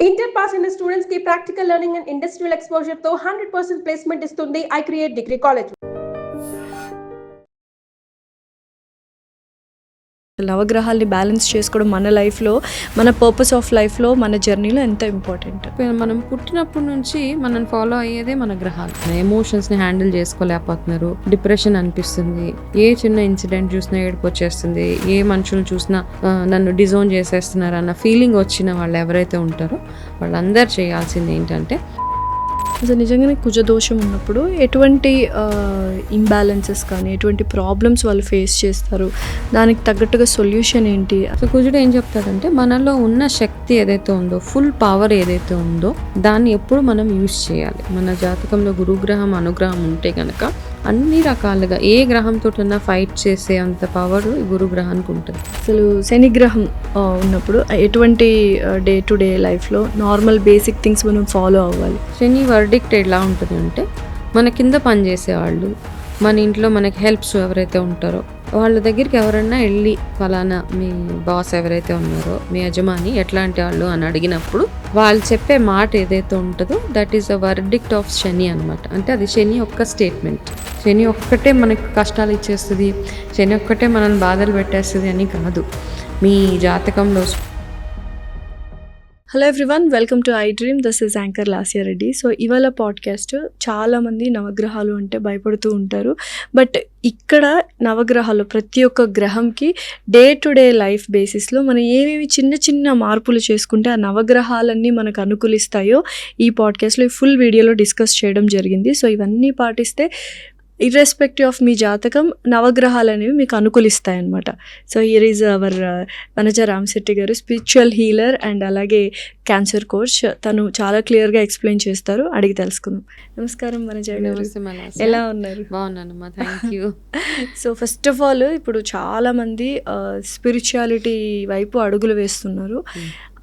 Inter pass అయిన students కి practical learning and industrial exposure తో 100% ప్లేస్మెంట్ ఇస్తుంది ఐ క్రియేట్ డిగ్రీ కాలేజ్. నవగ్రహాల్ని బ్యాలెన్స్ చేసుకోవడం మన లైఫ్లో, మన పర్పస్ ఆఫ్ లైఫ్లో, మన జర్నీలో ఎంత ఇంపార్టెంట్. మనం పుట్టినప్పటి నుంచి మనం ఫాలో అయ్యేదే మన గ్రహాలు. ఎమోషన్స్ని హ్యాండిల్ చేసుకోలేకపోతున్నారు, డిప్రెషన్ అనిపిస్తుంది, ఏ చిన్న ఇన్సిడెంట్ చూసినా ఏడుపు వచ్చేస్తుంది, ఏ మనుషులను చూసినా నన్ను డిజోన్ చేసేస్తున్నారు అన్న ఫీలింగ్ వచ్చిన వాళ్ళు ఎవరైతే ఉంటారో వాళ్ళందరూ చేయాల్సింది ఏంటంటే, అసలు నిజంగానే కుజదోషం ఉన్నప్పుడు ఎటువంటి ఇంబ్యాలెన్సెస్ కానీ ఎటువంటి ప్రాబ్లమ్స్ వాళ్ళు ఫేస్ చేస్తారు, దానికి తగ్గట్టుగా సొల్యూషన్ ఏంటి? సో కుజుడు ఏం చెప్తాడంటే, మనలో ఉన్న శక్తి ఏదైతే ఉందో, ఫుల్ పవర్ ఏదైతే ఉందో దాన్ని ఎప్పుడు మనం యూజ్ చేయాలి. మన జాతకంలో గురుగ్రహం అనుగ్రహం ఉంటే కనుక అన్ని రకాలుగా ఏ గ్రహంతో ఫైట్ చేసే అంత పవర్ గురు గ్రహానికి ఉంటుంది. అసలు శని గ్రహం ఉన్నప్పుడు ఎటువంటి డే టు డే లైఫ్లో నార్మల్ బేసిక్ థింగ్స్ మనం ఫాలో అవ్వాలి? శని వర్డిక్ట్ ఎలా ఉంటుంది అంటే, మన కింద పనిచేసేవాళ్ళు, మన ఇంట్లో మనకి హెల్ప్స్ ఎవరైతే ఉంటారో వాళ్ళ దగ్గరికి ఎవరన్నా వెళ్ళి ఫలానా మీ బాస్ ఎవరైతే ఉన్నారో, మీ యజమాని ఎట్లాంటి వాళ్ళు అని అడిగినప్పుడు వాళ్ళు చెప్పే మాట ఏదైతే ఉంటుందో that is a verdict of Shani అనమాట. అంటే అది శని ఒక్క స్టేట్మెంట్. శని ఒక్కటే మనకి కష్టాలు ఇచ్చేస్తుంది, శని ఒక్కటే మనల్ని బాధలు పెట్టేస్తుంది అని కాదు. మీ జాతకంలో. Hello everyone, welcome to I dream. This is anchor Lasya Reddy. So ఇవాళ పాడ్కాస్ట్, చాలామంది నవగ్రహాలు అంటే భయపడుతూ ఉంటారు. బట్ ఇక్కడ నవగ్రహాలు ప్రతి ఒక్క గ్రహంకి డే టు డే లైఫ్ బేసిస్లో మనం ఏమేమి చిన్న చిన్న మార్పులు చేసుకుంటే ఆ నవగ్రహాలన్నీ మనకు అనుకూలిస్తాయో ఈ పాడ్కాస్ట్లో ఫుల్ వీడియోలో డిస్కస్ చేయడం జరిగింది. సో ఇవన్నీ పాటిస్తే ఇర్రెస్పెక్టివ్ ఆఫ్ మీ జాతకం, నవగ్రహాలు అనేవి మీకు అనుకూలిస్తాయన్నమాట. So here is our Vanaja Ramashetti గారు, స్పిరిచువల్ హీలర్ అండ్ అలాగే క్యాన్సర్ కోచ్. తను చాలా క్లియర్గా ఎక్స్ప్లెయిన్ చేస్తారు, అడిగి తెలుసుకుందాం. నమస్కారం వనజ గారు, ఎలా ఉన్నారు? బాగున్నానమ్మా, thank you. So first of all, ఇప్పుడు చాలామంది స్పిరిచువాలిటీ వైపు అడుగులు వేస్తున్నారు.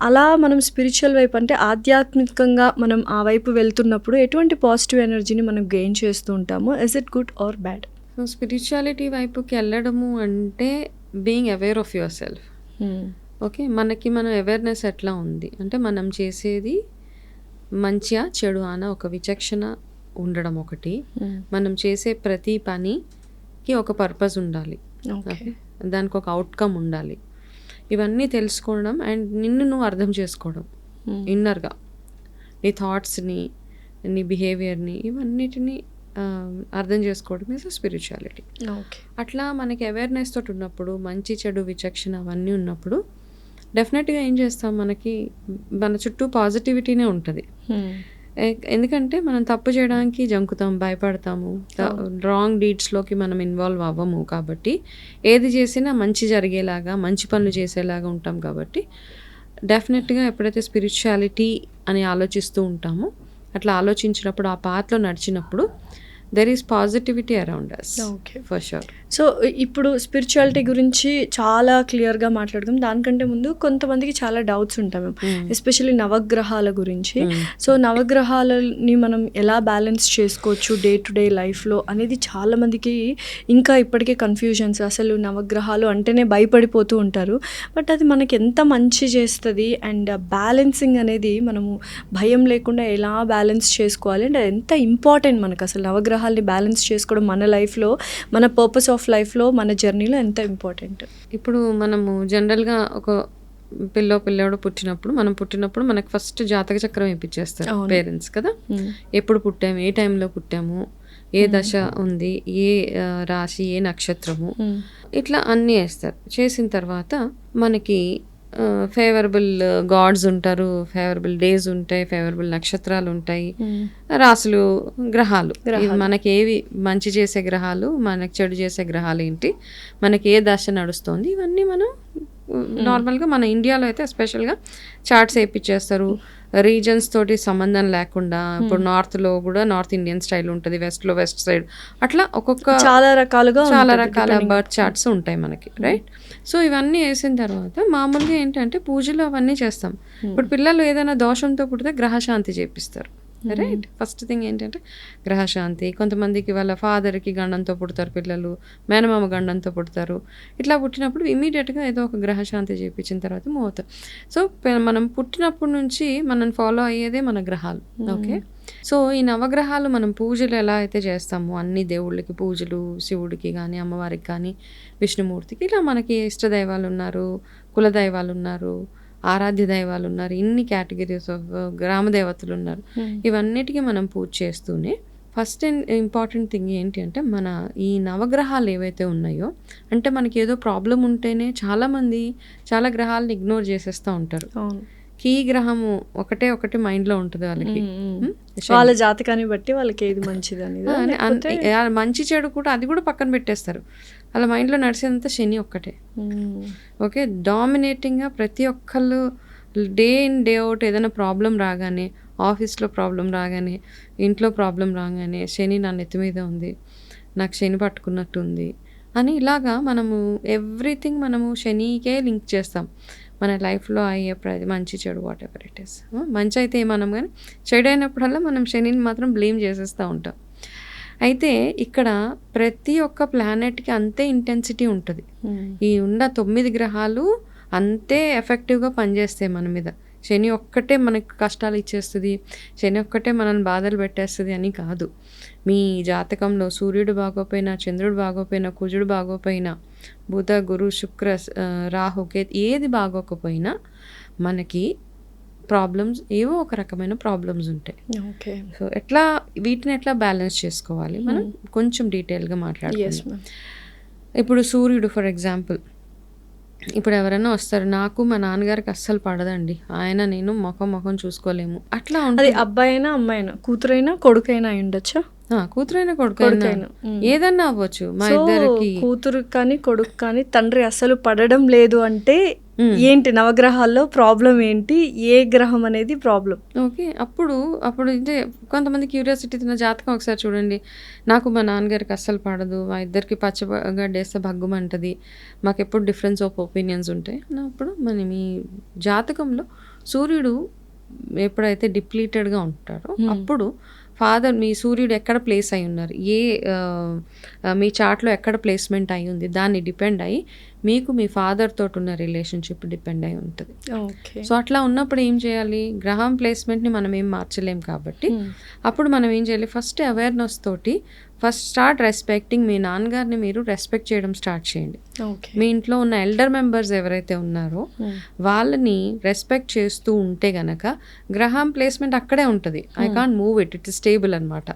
అలా మనం స్పిరిచువల్ వైపు అంటే ఆధ్యాత్మికంగా మనం ఆ వైపు వెళ్తున్నప్పుడు ఎటువంటి పాజిటివ్ ఎనర్జీని మనం గెయిన్ చేస్తూ ఉంటాము? Is it good or bad? So spirituality వైపుకి వెళ్ళడము అంటే being aware of your self. Okay, మనకి మనం అవేర్నెస్ ఎట్లా ఉంది అంటే, మనం చేసేది మంచిగా చెడు అన్న ఒక విచక్షణ ఉండడం ఒకటి. మనం చేసే ప్రతి పనికి ఒక పర్పస్ ఉండాలి, దానికి ఒక అవుట్కమ్ ఉండాలి. ఇవన్నీ తెలుసుకోవడం అండ్ నిన్ను నువ్వు అర్థం చేసుకోవడం, ఇన్నర్గా నీ థాట్స్ని, నీ బిహేవియర్ని, ఇవన్నిటిని అర్థం చేసుకోవడం ఈజ్ స్పిరిచువాలిటీ. అట్లా మనకి అవేర్నెస్ తోటి ఉన్నప్పుడు, మంచి చెడు విచక్షణ అవన్నీ ఉన్నప్పుడు డెఫినెట్గా ఏం చేస్తాం, మనకి మన చుట్టూ పాజిటివిటీనే ఉంటుంది. ఎందుకంటే మనం తప్పు చేయడానికి జంకుతాం, భయపడతాము, రాంగ్ డీడ్స్లోకి మనం ఇన్వాల్వ్ అవ్వము. కాబట్టి ఏది చేసినా మంచి జరిగేలాగా, మంచి పనులు చేసేలాగా ఉంటాం. కాబట్టి డెఫినెట్గా ఎప్పుడైతే స్పిరిచువాలిటీ అని ఆలోచిస్తూ ఉంటామో, అట్లా ఆలోచించినప్పుడు, ఆ పాత్లో నడిచినప్పుడు there is positivity around us. Okay, for sure. So ఇప్పుడు స్పిరిచువాలిటీ గురించి చాలా క్లియర్గా మాట్లాడదాం. దానికంటే ముందు కొంతమందికి చాలా డౌట్స్ ఉంటాయి మేము, ఎస్పెషల్లీ నవగ్రహాల గురించి. సో నవగ్రహాలని మనం ఎలా బ్యాలెన్స్ చేసుకోవచ్చు డే టు డే లైఫ్లో అనేది చాలామందికి ఇంకా ఇప్పటికే కన్ఫ్యూజన్స్. అసలు నవగ్రహాలు అంటేనే భయపడిపోతూ ఉంటారు. బట్ అది మనకి ఎంత మంచి చేస్తుంది అండ్ బ్యాలెన్సింగ్ అనేది మనము భయం లేకుండా ఎలా బ్యాలెన్స్ చేసుకోవాలి అంటే ఎంత ఇంపార్టెంట్ మనకు. అసలు నవగ్రహాలని బ్యాలెన్స్ చేసుకోవడం మన లైఫ్లో, మన పర్పస్ ఆఫ్ లైఫ్లో, మన జర్నీలో ఎంత ఇంపార్టెంట్. ఇప్పుడు మనము జనరల్గా ఒక పిల్లోడు పుట్టినప్పుడు మనకు ఫస్ట్ జాతక చక్రం వేయించేస్తారు పేరెంట్స్ కదా. ఎప్పుడు పుట్టాము, ఏ టైంలో పుట్టాము, ఏ దశ ఉంది, ఏ రాశి, ఏ నక్షత్రము, ఇట్లా అన్నీ వేస్తారు. చేసిన తర్వాత మనకి ఫేవరబుల్ గాడ్స్ ఉంటారు, ఫేవరబుల్ డేస్ ఉంటాయి, ఫేవరబుల్ నక్షత్రాలు ఉంటాయి, రాసులు, గ్రహాలు. మనకి ఏవి మంచి చేసే గ్రహాలు, మనకి చెడు చేసే గ్రహాలు ఏంటి, మనకి ఏ దశ నడుస్తుంది, ఇవన్నీ మనం నార్మల్గా మన ఇండియాలో అయితే ఎస్పెషల్గా చార్ట్స్ వేయించేస్తారు. రీజన్స్ తోటి సంబంధం లేకుండా. ఇప్పుడు నార్త్లో కూడా నార్త్ ఇండియన్ స్టైల్ ఉంటుంది, వెస్ట్లో వెస్ట్ సైడ్, అట్లా ఒక్కొక్క చాలా రకాల బర్త్ చార్ట్స్ ఉంటాయి మనకి, రైట్? సో ఇవన్నీ వేసిన తర్వాత మామూలుగా ఏంటంటే పూజలు అవన్నీ చేస్తాం. ఇప్పుడు పిల్లలు ఏదైనా దోషంతో పుడితే గ్రహశాంతి చేపిస్తారు. రైట్. ఫస్ట్ థింగ్ ఏంటంటే గ్రహశాంతి. కొంతమందికి వాళ్ళ ఫాదర్కి గండంతో పుడతారు పిల్లలు, మేనమామ గండంతో పుడతారు. ఇట్లా పుట్టినప్పుడు ఇమీడియట్గా ఏదో ఒక గ్రహశాంతి చేయించిన తర్వాత మూవ్ అవుతాం. సో మనం పుట్టినప్పటి నుంచి మనం ఫాలో అయ్యేదే మన గ్రహాలు. ఓకే. సో ఈ నవగ్రహాలు మనం పూజలు ఎలా అయితే చేస్తామో అన్ని దేవుళ్ళకి పూజలు, శివుడికి కానీ అమ్మవారికి కానీ విష్ణుమూర్తికి, ఇలా మనకి ఇష్టదైవాలు ఉన్నారు, కులదైవాలు ఉన్నారు, ఆరాధ్య దైవాలు ఉన్నారు, ఇన్ని కేటగిరీస్ ఆఫ్ గ్రామ దేవతలు ఉన్నారు. ఇవన్నిటికీ మనం పూజ చేస్తూనే ఫస్ట్ ఇంపార్టెంట్ థింగ్ ఏంటి అంటే మన ఈ నవగ్రహాలు ఏవైతే ఉన్నాయో, అంటే మనకి ఏదో ప్రాబ్లం ఉంటేనే చాలామంది చాలా గ్రహాలను ఇగ్నోర్ చేసేస్తూ ఉంటారు. కీ గ్రహము ఒకటి మైండ్లో ఉంటుంది వాళ్ళకి, వాళ్ళ జాతకాన్ని బట్టి వాళ్ళకి ఏది మంచిది అనేది, మంచి చెడు కూడా అది కూడా పక్కన పెట్టేస్తారు. వాళ్ళ మైండ్లో నడిచేదంతా శని ఒక్కటే. ఓకే. డామినేటింగ్గా ప్రతి ఒక్కళ్ళు డే ఇన్ డే అవుట్ ఏదైనా ప్రాబ్లం రాగానే, ఆఫీస్లో ప్రాబ్లం రాగానే, ఇంట్లో ప్రాబ్లం రాగానే శని నా నెత్తి మీద ఉంది, నాకు శని పట్టుకున్నట్టు ఉంది అని ఇలాగా మనము ఎవ్రీథింగ్ మనము శనికే లింక్ చేస్తాం. మన లైఫ్లో అయ్యే మంచి చెడు వాట్ ఎవర్ ఇట్ ఈస్. మంచి అయితే ఏమన్నాం కానీ చెడు అయినప్పుడల్లా మనం శనిని మాత్రం బ్లేమ్ చేసేస్తూ ఉంటాం. అయితే ఇక్కడ ప్రతి ఒక్క ప్లానెట్కి అంతే ఇంటెన్సిటీ ఉంటుంది. ఈ ఉన్న 9 గ్రహాలు అంతే ఎఫెక్టివ్గా పనిచేస్తాయి మన మీద. శని ఒక్కటే మనకు కష్టాలు ఇచ్చేస్తుంది, శని ఒక్కటే మనల్ని బాధలు పెట్టేస్తుంది అని కాదు. మీ జాతకంలో సూర్యుడు బాగోపోయినా, చంద్రుడు బాగోపోయినా, కుజుడు బాగోపోయినా, బుధ, గురు, శుక్ర, రాహు, కేతు ఏది బాగోకపోయినా మనకి ప్రాబ్లమ్స్ ఏవో ఒక రకమైన ప్రాబ్లమ్స్ ఉంటాయి. ఓకే. సో వీటిని ఎట్లా బ్యాలెన్స్ చేసుకోవాలి మనం కొంచెం డీటెయిల్గా మాట్లాడుకుందాం. ఇప్పుడు సూర్యుడు ఫర్ ఎగ్జాంపుల్, ఇప్పుడు ఎవరైనా వస్తారు, నాకు మా నాన్నగారికి అస్సలు పడదండి, ఆయన నేను ముఖం చూసుకోలేము, అట్లా ఉంటుంది. అబ్బాయి అయినా అమ్మాయి అయినా, కూతురైనా కొడుకైనా అయి ఉండొచ్చా? కూతురైనా కొడుకైనా ఏదన్నా అవ్వచ్చు. మా ఇద్దరికి కూతురు కానీ కొడుకు కానీ తండ్రి అసలు పడడం లేదు అంటే ఏంటి, నవగ్రహాల్లో ప్రాబ్లం ఏంటి, ఏ గ్రహం అనేది ప్రాబ్లం? ఓకే. అప్పుడు అంటే కొంతమంది క్యూరియాసిటీ తిన్న జాతకం ఒకసారి చూడండి. నాకు మా నాన్నగారికి అస్సలు పడదు, మా ఇద్దరికి పచ్చగడ్డేస్తే భగ్గుమంటది, మాకు ఎప్పుడు డిఫరెన్స్ ఆఫ్ ఒపీనియన్స్ ఉంటాయి అన్నప్పుడు మీ జాతకంలో సూర్యుడు ఎప్పుడైతే డిప్లీటెడ్గా ఉంటారో అప్పుడు ఫాదర్, మీ సూర్యుడు ఎక్కడ ప్లేస్ అయి ఉన్నారు, మీ చార్ట్లో ఎక్కడ ప్లేస్మెంట్ అయి ఉంది, దాన్ని డిపెండ్ అయ్యి మీకు మీ ఫాదర్ తోటి ఉన్న రిలేషన్షిప్ డిపెండ్ అయి ఉంటుంది. సో అట్లా ఉన్నప్పుడు ఏం చేయాలి, గ్రహం ప్లేస్మెంట్ని మనం ఏం మార్చలేం కాబట్టి అప్పుడు మనం ఏం చేయాలి, ఫస్ట్ అవేర్నెస్ తోటి స్టార్ట్ రెస్పెక్టింగ్. మీ నాన్నగారిని మీరు రెస్పెక్ట్ చేయడం స్టార్ట్ చేయండి. మీ ఇంట్లో ఉన్న ఎల్డర్ మెంబర్స్ ఎవరైతే ఉన్నారో వాళ్ళని రెస్పెక్ట్ చేస్తూ ఉంటే గనక గ్రహం ప్లేస్మెంట్ అక్కడే ఉంటుంది. I can't move it is stable అనమాట.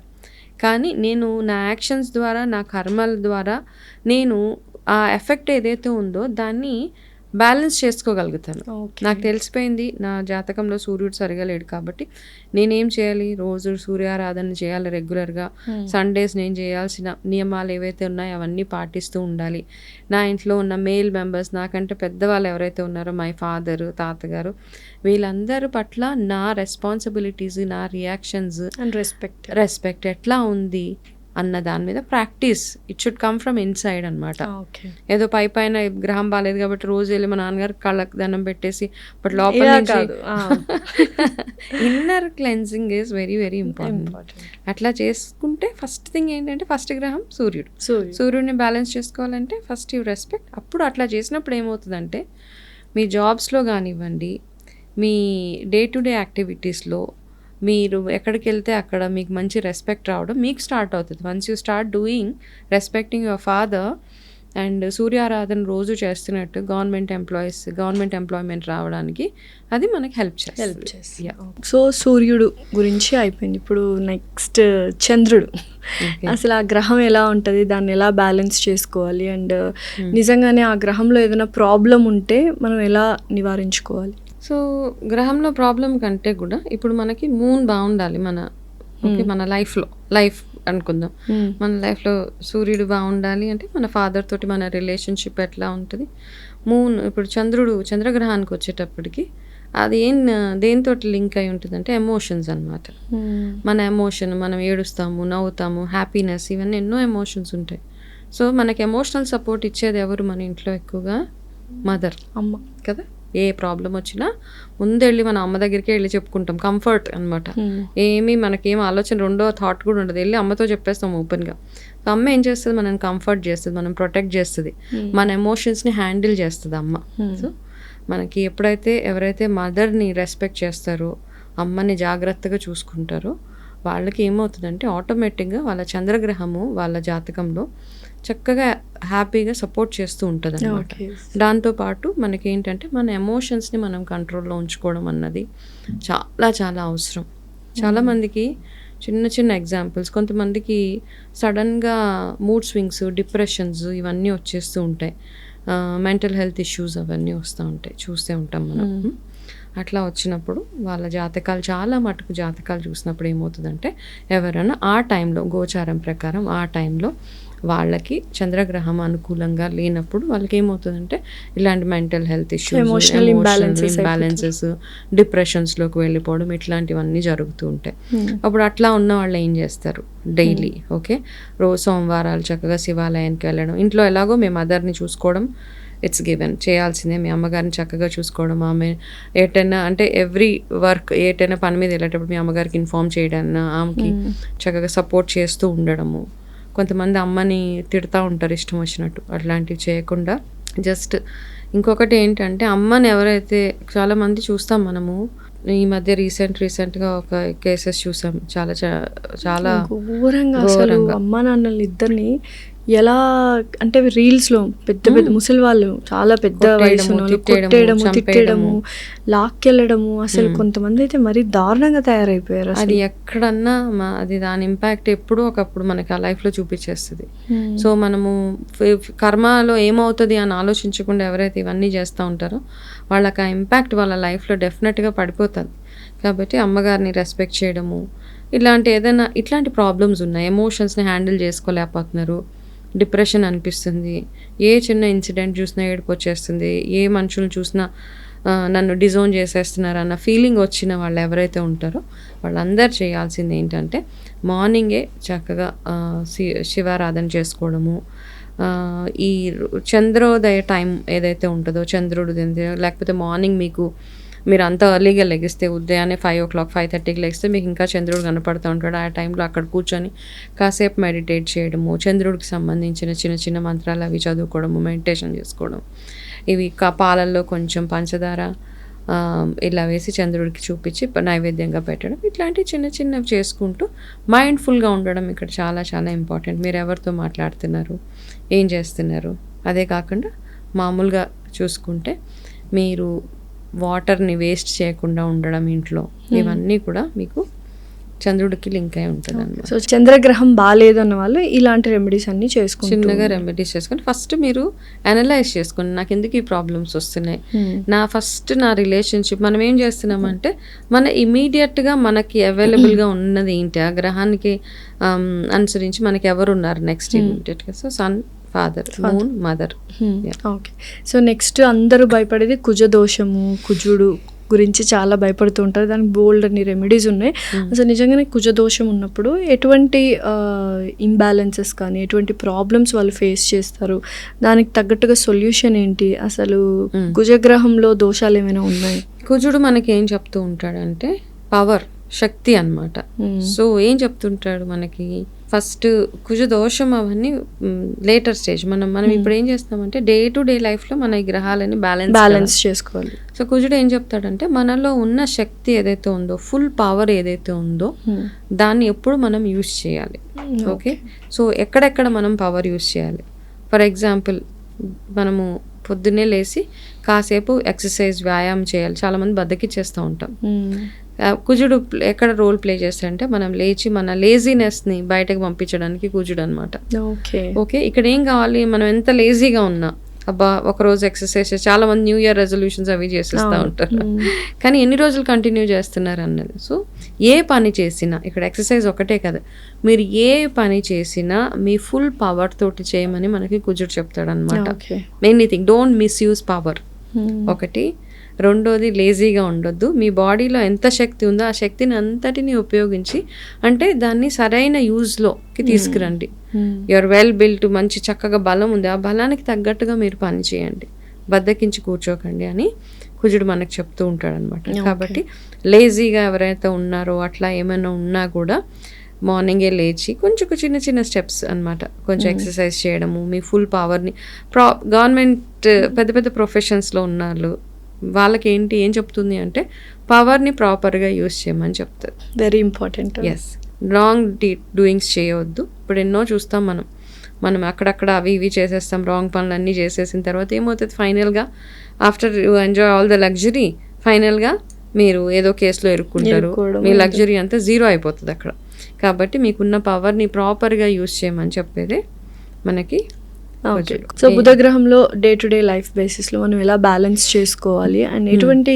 కానీ నేను నా యాక్షన్స్ ద్వారా, నా కర్మల ద్వారా నేను ఆ ఎఫెక్ట్ ఏదైతే ఉందో దాన్ని బ్యాలెన్స్ చేసుకోగలుగుతాను. నాకు తెలిసిపోయింది నా జాతకంలో సూర్యుడు సరిగా లేడు కాబట్టి నేనేం చేయాలి, రోజు సూర్యారాధన చేయాలి రెగ్యులర్గా. సండేస్ నేను చేయాల్సిన నియమాలు ఏవైతే ఉన్నాయో అవన్నీ పాటిస్తూ ఉండాలి. నా ఇంట్లో ఉన్న మేల్ మెంబర్స్, నాకంటే పెద్దవాళ్ళు ఎవరైతే ఉన్నారో మై ఫాదరు, తాతగారు, వీళ్ళందరి పట్ల నా రెస్పాన్సిబిలిటీస్, నా రియాక్షన్స్ అండ్ రెస్పెక్ట్ ఎట్లా ఉంది అన్న దాని మీద practice. It should come from inside అనమాట. ఏదో పైన గ్రహం బాగాలేదు కాబట్టి రోజు వెళ్ళి మా నాన్నగారు కళ్ళకు దండం పెట్టేసి బట్ లోపల inner cleansing is very very important. అట్లా చేసుకుంటే ఫస్ట్ థింగ్ ఏంటంటే ఫస్ట్ గ్రహం సూర్యుడిని బ్యాలెన్స్ చేసుకోవాలంటే ఫస్ట్ యూ రెస్పెక్ట్. అప్పుడు అట్లా చేసినప్పుడు ఏమవుతుందంటే మీ జాబ్స్లో కానివ్వండి, మీ డే టు డే యాక్టివిటీస్లో మీరు ఎక్కడికి వెళ్తే అక్కడ మీకు మంచి రెస్పెక్ట్ రావడం మీకు స్టార్ట్ అవుతుంది. Once you start doing respecting your father and సూర్యారాధన రోజు చేస్తున్నట్టు గవర్నమెంట్ ఎంప్లాయ్మెంట్ రావడానికి అది మనకి హెల్ప్ చేస్తుంది. సో సూర్యుడు గురించి అయిపోయింది. ఇప్పుడు నెక్స్ట్ చంద్రుడు. అసలు ఆ గ్రహం ఎలా ఉంటుంది, దాన్ని ఎలా బ్యాలెన్స్ చేసుకోవాలి, అండ్ నిజంగానే ఆ గ్రహంలో ఏదైనా ప్రాబ్లం ఉంటే మనం ఎలా నివారించుకోవాలి? సో గ్రహంలో ప్రాబ్లం కంటే కూడా ఇప్పుడు మనకి మూన్ బాగుండాలి మన లైఫ్ అనుకుందాం. మన లైఫ్లో సూర్యుడు బాగుండాలి అంటే మన ఫాదర్ తోటి మన రిలేషన్షిప్ ఎట్లా ఉంటుంది. మూన్ ఇప్పుడు చంద్రగ్రహానికి వచ్చేటప్పటికి అది దేనితో లింక్ అయి ఉంటుంది అంటే ఎమోషన్స్ అనమాట. మన ఎమోషన్, మనం ఏడుస్తాము, నవ్వుతాము, హ్యాపీనెస్, ఇవన్నీ ఎన్నో ఎమోషన్స్ ఉంటాయి. సో మనకి ఎమోషనల్ సపోర్ట్ ఇచ్చేది ఎవరు మన ఇంట్లో ఎక్కువగా? మదర్, అమ్మ కదా. ఏ ప్రాబ్లం వచ్చినా ముందెళ్ళి మన అమ్మ దగ్గరికి వెళ్ళి చెప్పుకుంటాం. కంఫర్ట్ అనమాట. ఏమి మనకేం ఆలోచన రెండో థాట్ కూడా ఉండదు. వెళ్ళి అమ్మతో చెప్పేస్తాం ఓపెన్గా. అమ్మ ఏం చేస్తుంది, మనం కంఫర్ట్ చేస్తుంది, మనం ప్రొటెక్ట్ చేస్తుంది, మన ఎమోషన్స్ని హ్యాండిల్ చేస్తుంది అమ్మ. సో మనకి ఎప్పుడైతే ఎవరైతే మదర్ని రెస్పెక్ట్ చేస్తారో, అమ్మని జాగ్రత్తగా చూసుకుంటారో, వాళ్ళకి ఏమవుతుందంటే ఆటోమేటిక్గా వాళ్ళ చంద్రగ్రహము వాళ్ళ జాతకంలో చక్కగా హ్యాపీగా సపోర్ట్ చేస్తూ ఉంటుంది అనమాట. దాంతోపాటు మనకి ఏంటంటే మన ఎమోషన్స్ని మనం కంట్రోల్లో ఉంచుకోవడం అన్నది చాలా చాలా అవసరం. చాలామందికి చిన్న చిన్న ఎగ్జాంపుల్స్, కొంతమందికి సడన్గా మూడ్ స్వింగ్స్, డిప్రెషన్స్ ఇవన్నీ వచ్చేస్తూ ఉంటాయి. మెంటల్ హెల్త్ ఇష్యూస్ అవన్నీ వస్తూ ఉంటాయి, చూస్తూ ఉంటాం మనం. అట్లా వచ్చినప్పుడు వాళ్ళ జాతకాలు చాలా మటుకు జాతకాలు చూసినప్పుడు ఏమవుతుందంటే ఎవరైనా ఆ టైంలో గోచారం ప్రకారం ఆ టైంలో వాళ్ళకి చంద్రగ్రహం అనుకూలంగా లేనప్పుడు వాళ్ళకి ఏమవుతుందంటే ఇలాంటి mental health issues, emotional imbalances, డిప్రెషన్స్లోకి వెళ్ళిపోవడం ఇట్లాంటివన్నీ జరుగుతూ ఉంటాయి. అప్పుడు అట్లా ఉన్న వాళ్ళు ఏం చేస్తారు, డైలీ రోజు సోమవారాలు చక్కగా శివాలయానికి వెళ్ళడం, ఇంట్లో ఎలాగో మీ మదర్ని చూసుకోవడం ఇట్స్ గివెన్, చేయాల్సిందే. మీ అమ్మగారిని చక్కగా చూసుకోవడం, ఆమె ఏటైనా అంటే ఎవ్రీ వర్క్ ఏటైనా పని మీద వెళ్ళేటప్పుడు మీ అమ్మగారికి ఇన్ఫార్మ్ చేయడాన్ని, ఆమెకి చక్కగా సపోర్ట్ చేస్తూ ఉండడము. కొంతమంది అమ్మని తిడతా ఉంటారు ఇష్టం వచ్చినట్టు, అట్లాంటివి చేయకుండా జస్ట్. ఇంకొకటి ఏంటంటే అమ్మని ఎవరైతే చాలామంది చూస్తాం మనము, ఈ మధ్య రీసెంట్గా ఒక కేసెస్ చూసాం, చాలా చాలా ఘోరంగా. అసలు అమ్మ నాన్నలు ఇద్దరిని ఎలా అంటే రీల్స్లో పెద్ద పెద్ద ముసలి వాళ్ళు చాలా పెద్ద వయసు కొట్టేయడము, తిట్టేయడము, లాక్కెళ్ళడము, అసలు కొంతమంది అయితే మరీ దారుణంగా తయారైపోయారు. అది ఎక్కడన్నా అది దాని ఇంపాక్ట్ ఎప్పుడో ఒకప్పుడు మనకి ఆ లైఫ్లో చూపించేస్తుంది. సో మనము కర్మలో ఏమవుతుంది అని ఆలోచించకుండా ఎవరైతే ఇవన్నీ చేస్తూ ఉంటారో వాళ్ళకి ఆ ఇంపాక్ట్ వాళ్ళ లైఫ్లో డెఫినెట్గా పడిపోతుంది. కాబట్టి అమ్మగారిని రెస్పెక్ట్ చేయడము, ఇట్లాంటి ప్రాబ్లమ్స్ ఉన్నాయి, ఎమోషన్స్ని హ్యాండిల్ చేసుకోలేకపోతున్నారు, డిప్రెషన్ అనిపిస్తుంది, ఏ చిన్న ఇన్సిడెంట్ చూసినా ఏడుపు వచ్చేస్తుంది, ఏ మనుషులు చూసినా నన్ను డిజోన్ చేసేస్తున్నారు అన్న ఫీలింగ్ వచ్చిన వాళ్ళు ఎవరైతే ఉంటారో వాళ్ళందరూ చేయాల్సింది ఏంటంటే మార్నింగే చక్కగా శివారాధన చేసుకోవడము, ఈ చంద్రోదయ టైం ఏదైతే ఉంటుందో చంద్రుడు లేకపోతే మార్నింగ్ మీరు అంత ఎర్లీగా లెగిస్తే ఉదయాన్నే 5 o'clock 5:30కి లెగిస్తే మీకు ఇంకా చంద్రుడు కనపడుతూ ఉంటాడు. ఆ టైంలో అక్కడ కూర్చొని కాసేపు మెడిటేట్ చేయడము, చంద్రుడికి సంబంధించిన చిన్న చిన్న మంత్రాలు అవి చదువుకోవడము, మెడిటేషన్ చేసుకోవడం, ఇవి పాలల్లో కొంచెం పంచదార ఇలా వేసి చంద్రుడికి చూపించి నైవేద్యంగా పెట్టడం, ఇట్లాంటి చిన్న చిన్నవి చేసుకుంటూ మైండ్ఫుల్గా ఉండడం ఇక్కడ చాలా చాలా ఇంపార్టెంట్. మీరు ఎవరితో మాట్లాడుతున్నారు, ఏం చేస్తున్నారు, అదే కాకుండా మామూలుగా చూసుకుంటే మీరు వాటర్ని వేస్ట్ చేయకుండా ఉండడం ఇంట్లో, ఇవన్నీ కూడా మీకు చంద్రుడికి లింక్ అయి ఉంటుంది అన్నమాట. సో చంద్రగ్రహం బాగాలేదు అన్న వాళ్ళు ఇలాంటి రెమెడీస్ అన్నీ చేసుకుని చిన్నగా రెమెడీస్ చేసుకొని ఫస్ట్ మీరు అనలైజ్ చేసుకోండి, నాకు ఎందుకు ఈ ప్రాబ్లమ్స్ వస్తున్నాయి, నా రిలేషన్షిప్. మనం ఏం చేస్తున్నామంటే మన ఇమీడియట్గా మనకి అవైలబుల్గా ఉన్నది ఏంటి, ఆ గ్రహానికి అనుసరించి మనకి ఎవరు ఉన్నారు నెక్స్ట్ ఇమీడియట్గా. So sun, father, moon, mother. Okay. So next అందరూ భయపడేది కుజదోషము, కుజుడు గురించి చాలా భయపడుతూ ఉంటారు. దానికి బోల్డ్ అన్ని రెమెడీస్ ఉన్నాయి. అసలు నిజంగానే కుజదోషం ఉన్నప్పుడు ఎటువంటి ఇంబ్యాలెన్సెస్ కానీ ఎటువంటి ప్రాబ్లమ్స్ వాళ్ళు ఫేస్ చేస్తారు, దానికి తగ్గట్టుగా సొల్యూషన్ ఏంటి, అసలు కుజగ్రహంలో దోషాలు ఏమైనా ఉన్నాయి? కుజుడు మనకి ఏం చెప్తూ ఉంటాడంటే పవర్, శక్తి అన్నమాట. సో ఏం చెప్తుంటాడు మనకి, ఫస్ట్ కుజ దోషం అవన్నీ లేటర్ స్టేజ్. మనం ఇప్పుడు ఏం చేస్తామంటే డే టు డే లైఫ్లో మన ఈ గ్రహాలని బ్యాలెన్స్ చేసుకోవాలి. సో కుజుడు ఏం చెప్తాడంటే మనలో ఉన్న శక్తి ఏదైతే ఉందో, ఫుల్ పవర్ ఏదైతే ఉందో దాన్ని ఎప్పుడు మనం యూజ్ చేయాలి. ఓకే. సో ఎక్కడెక్కడ మనం పవర్ యూజ్ చేయాలి, ఫర్ ఎగ్జాంపుల్ మనము పొద్దున్నే లేచి కాసేపు ఎక్సర్సైజ్, వ్యాయామం చేయాలి. చాలామంది బద్దకిచ్చేస్తూ ఉంటాం. కుజుడు ఎక్కడ రోల్ ప్లే చేస్తాడంటే మనం లేచి మన లేజీనెస్ని బయటకు పంపించడానికి కుజుడు అనమాట. ఓకే. ఇక్కడ ఏం కావాలి, మనం ఎంత లేజీగా ఉన్నా అబ్బా ఒకరోజు ఎక్సర్సైజ్, చాలా మంది న్యూ ఇయర్ రెజల్యూషన్స్ అవి చేసేస్తూ ఉంటారు, కానీ ఎన్ని రోజులు కంటిన్యూ చేస్తున్నారు అన్నది. సో ఏ పని చేసినా, ఇక్కడ ఎక్సర్సైజ్ ఒకటే కదా, మీరు ఏ పని చేసినా మీ ఫుల్ పవర్ తోటి చేయమని మనకి కుజుడు చెప్తాడు అనమాట. ఎనీథింగ్, డోంట్ మిస్యూజ్ పవర్ ఒకటి. రెండోది లేజీగా ఉండొద్దు. మీ బాడీలో ఎంత శక్తి ఉందో ఆ శక్తిని అంతటిని ఉపయోగించి అంటే దాన్ని సరైన యూజ్లోకి తీసుకురండి. యువర్ వెల్ బిల్ట్, మంచి చక్కగా బలం ఉంది, ఆ బలానికి తగ్గట్టుగా మీరు పని చేయండి, బద్దకించి కూర్చోకండి అని కుజుడు మనకు చెప్తూ ఉంటాడనమాట. కాబట్టి లేజీగా ఎవరైతే ఉన్నారో అట్లా ఏమైనా ఉన్నా కూడా మార్నింగే లేచి కొంచెం చిన్న చిన్న స్టెప్స్ అనమాట, కొంచెం ఎక్సర్సైజ్ చేయడము, మీ ఫుల్ పవర్ని గవర్నమెంట్ పెద్ద పెద్ద ప్రొఫెషన్స్లో ఉన్నారు వాళ్ళకి ఏం చెప్తుంది అంటే పవర్ని ప్రాపర్గా యూస్ చేయమని చెప్తారు. Very important. Yes, wrong doings చేయవద్దు. ఇప్పుడు ఎన్నో చూస్తాం మనం అక్కడక్కడ అవి ఇవి చేసేస్తాం, రాంగ్ పనులు అన్నీ చేసేసిన తర్వాత ఏమవుతుంది, ఫైనల్గా after you enjoy all the luxury ఫైనల్గా మీరు ఏదో కేసులో ఇరుక్కుంటారు, మీ లగ్జరీ అంతా జీరో అయిపోతుంది అక్కడ. కాబట్టి మీకున్న పవర్ని ప్రాపర్గా యూస్ చేయమని చెప్పేదే మనకి. సో బుధగ్రహంలో డే టు డే లైఫ్ బేసిస్లో మనం ఎలా బ్యాలెన్స్ చేసుకోవాలి అండ్ ఎటువంటి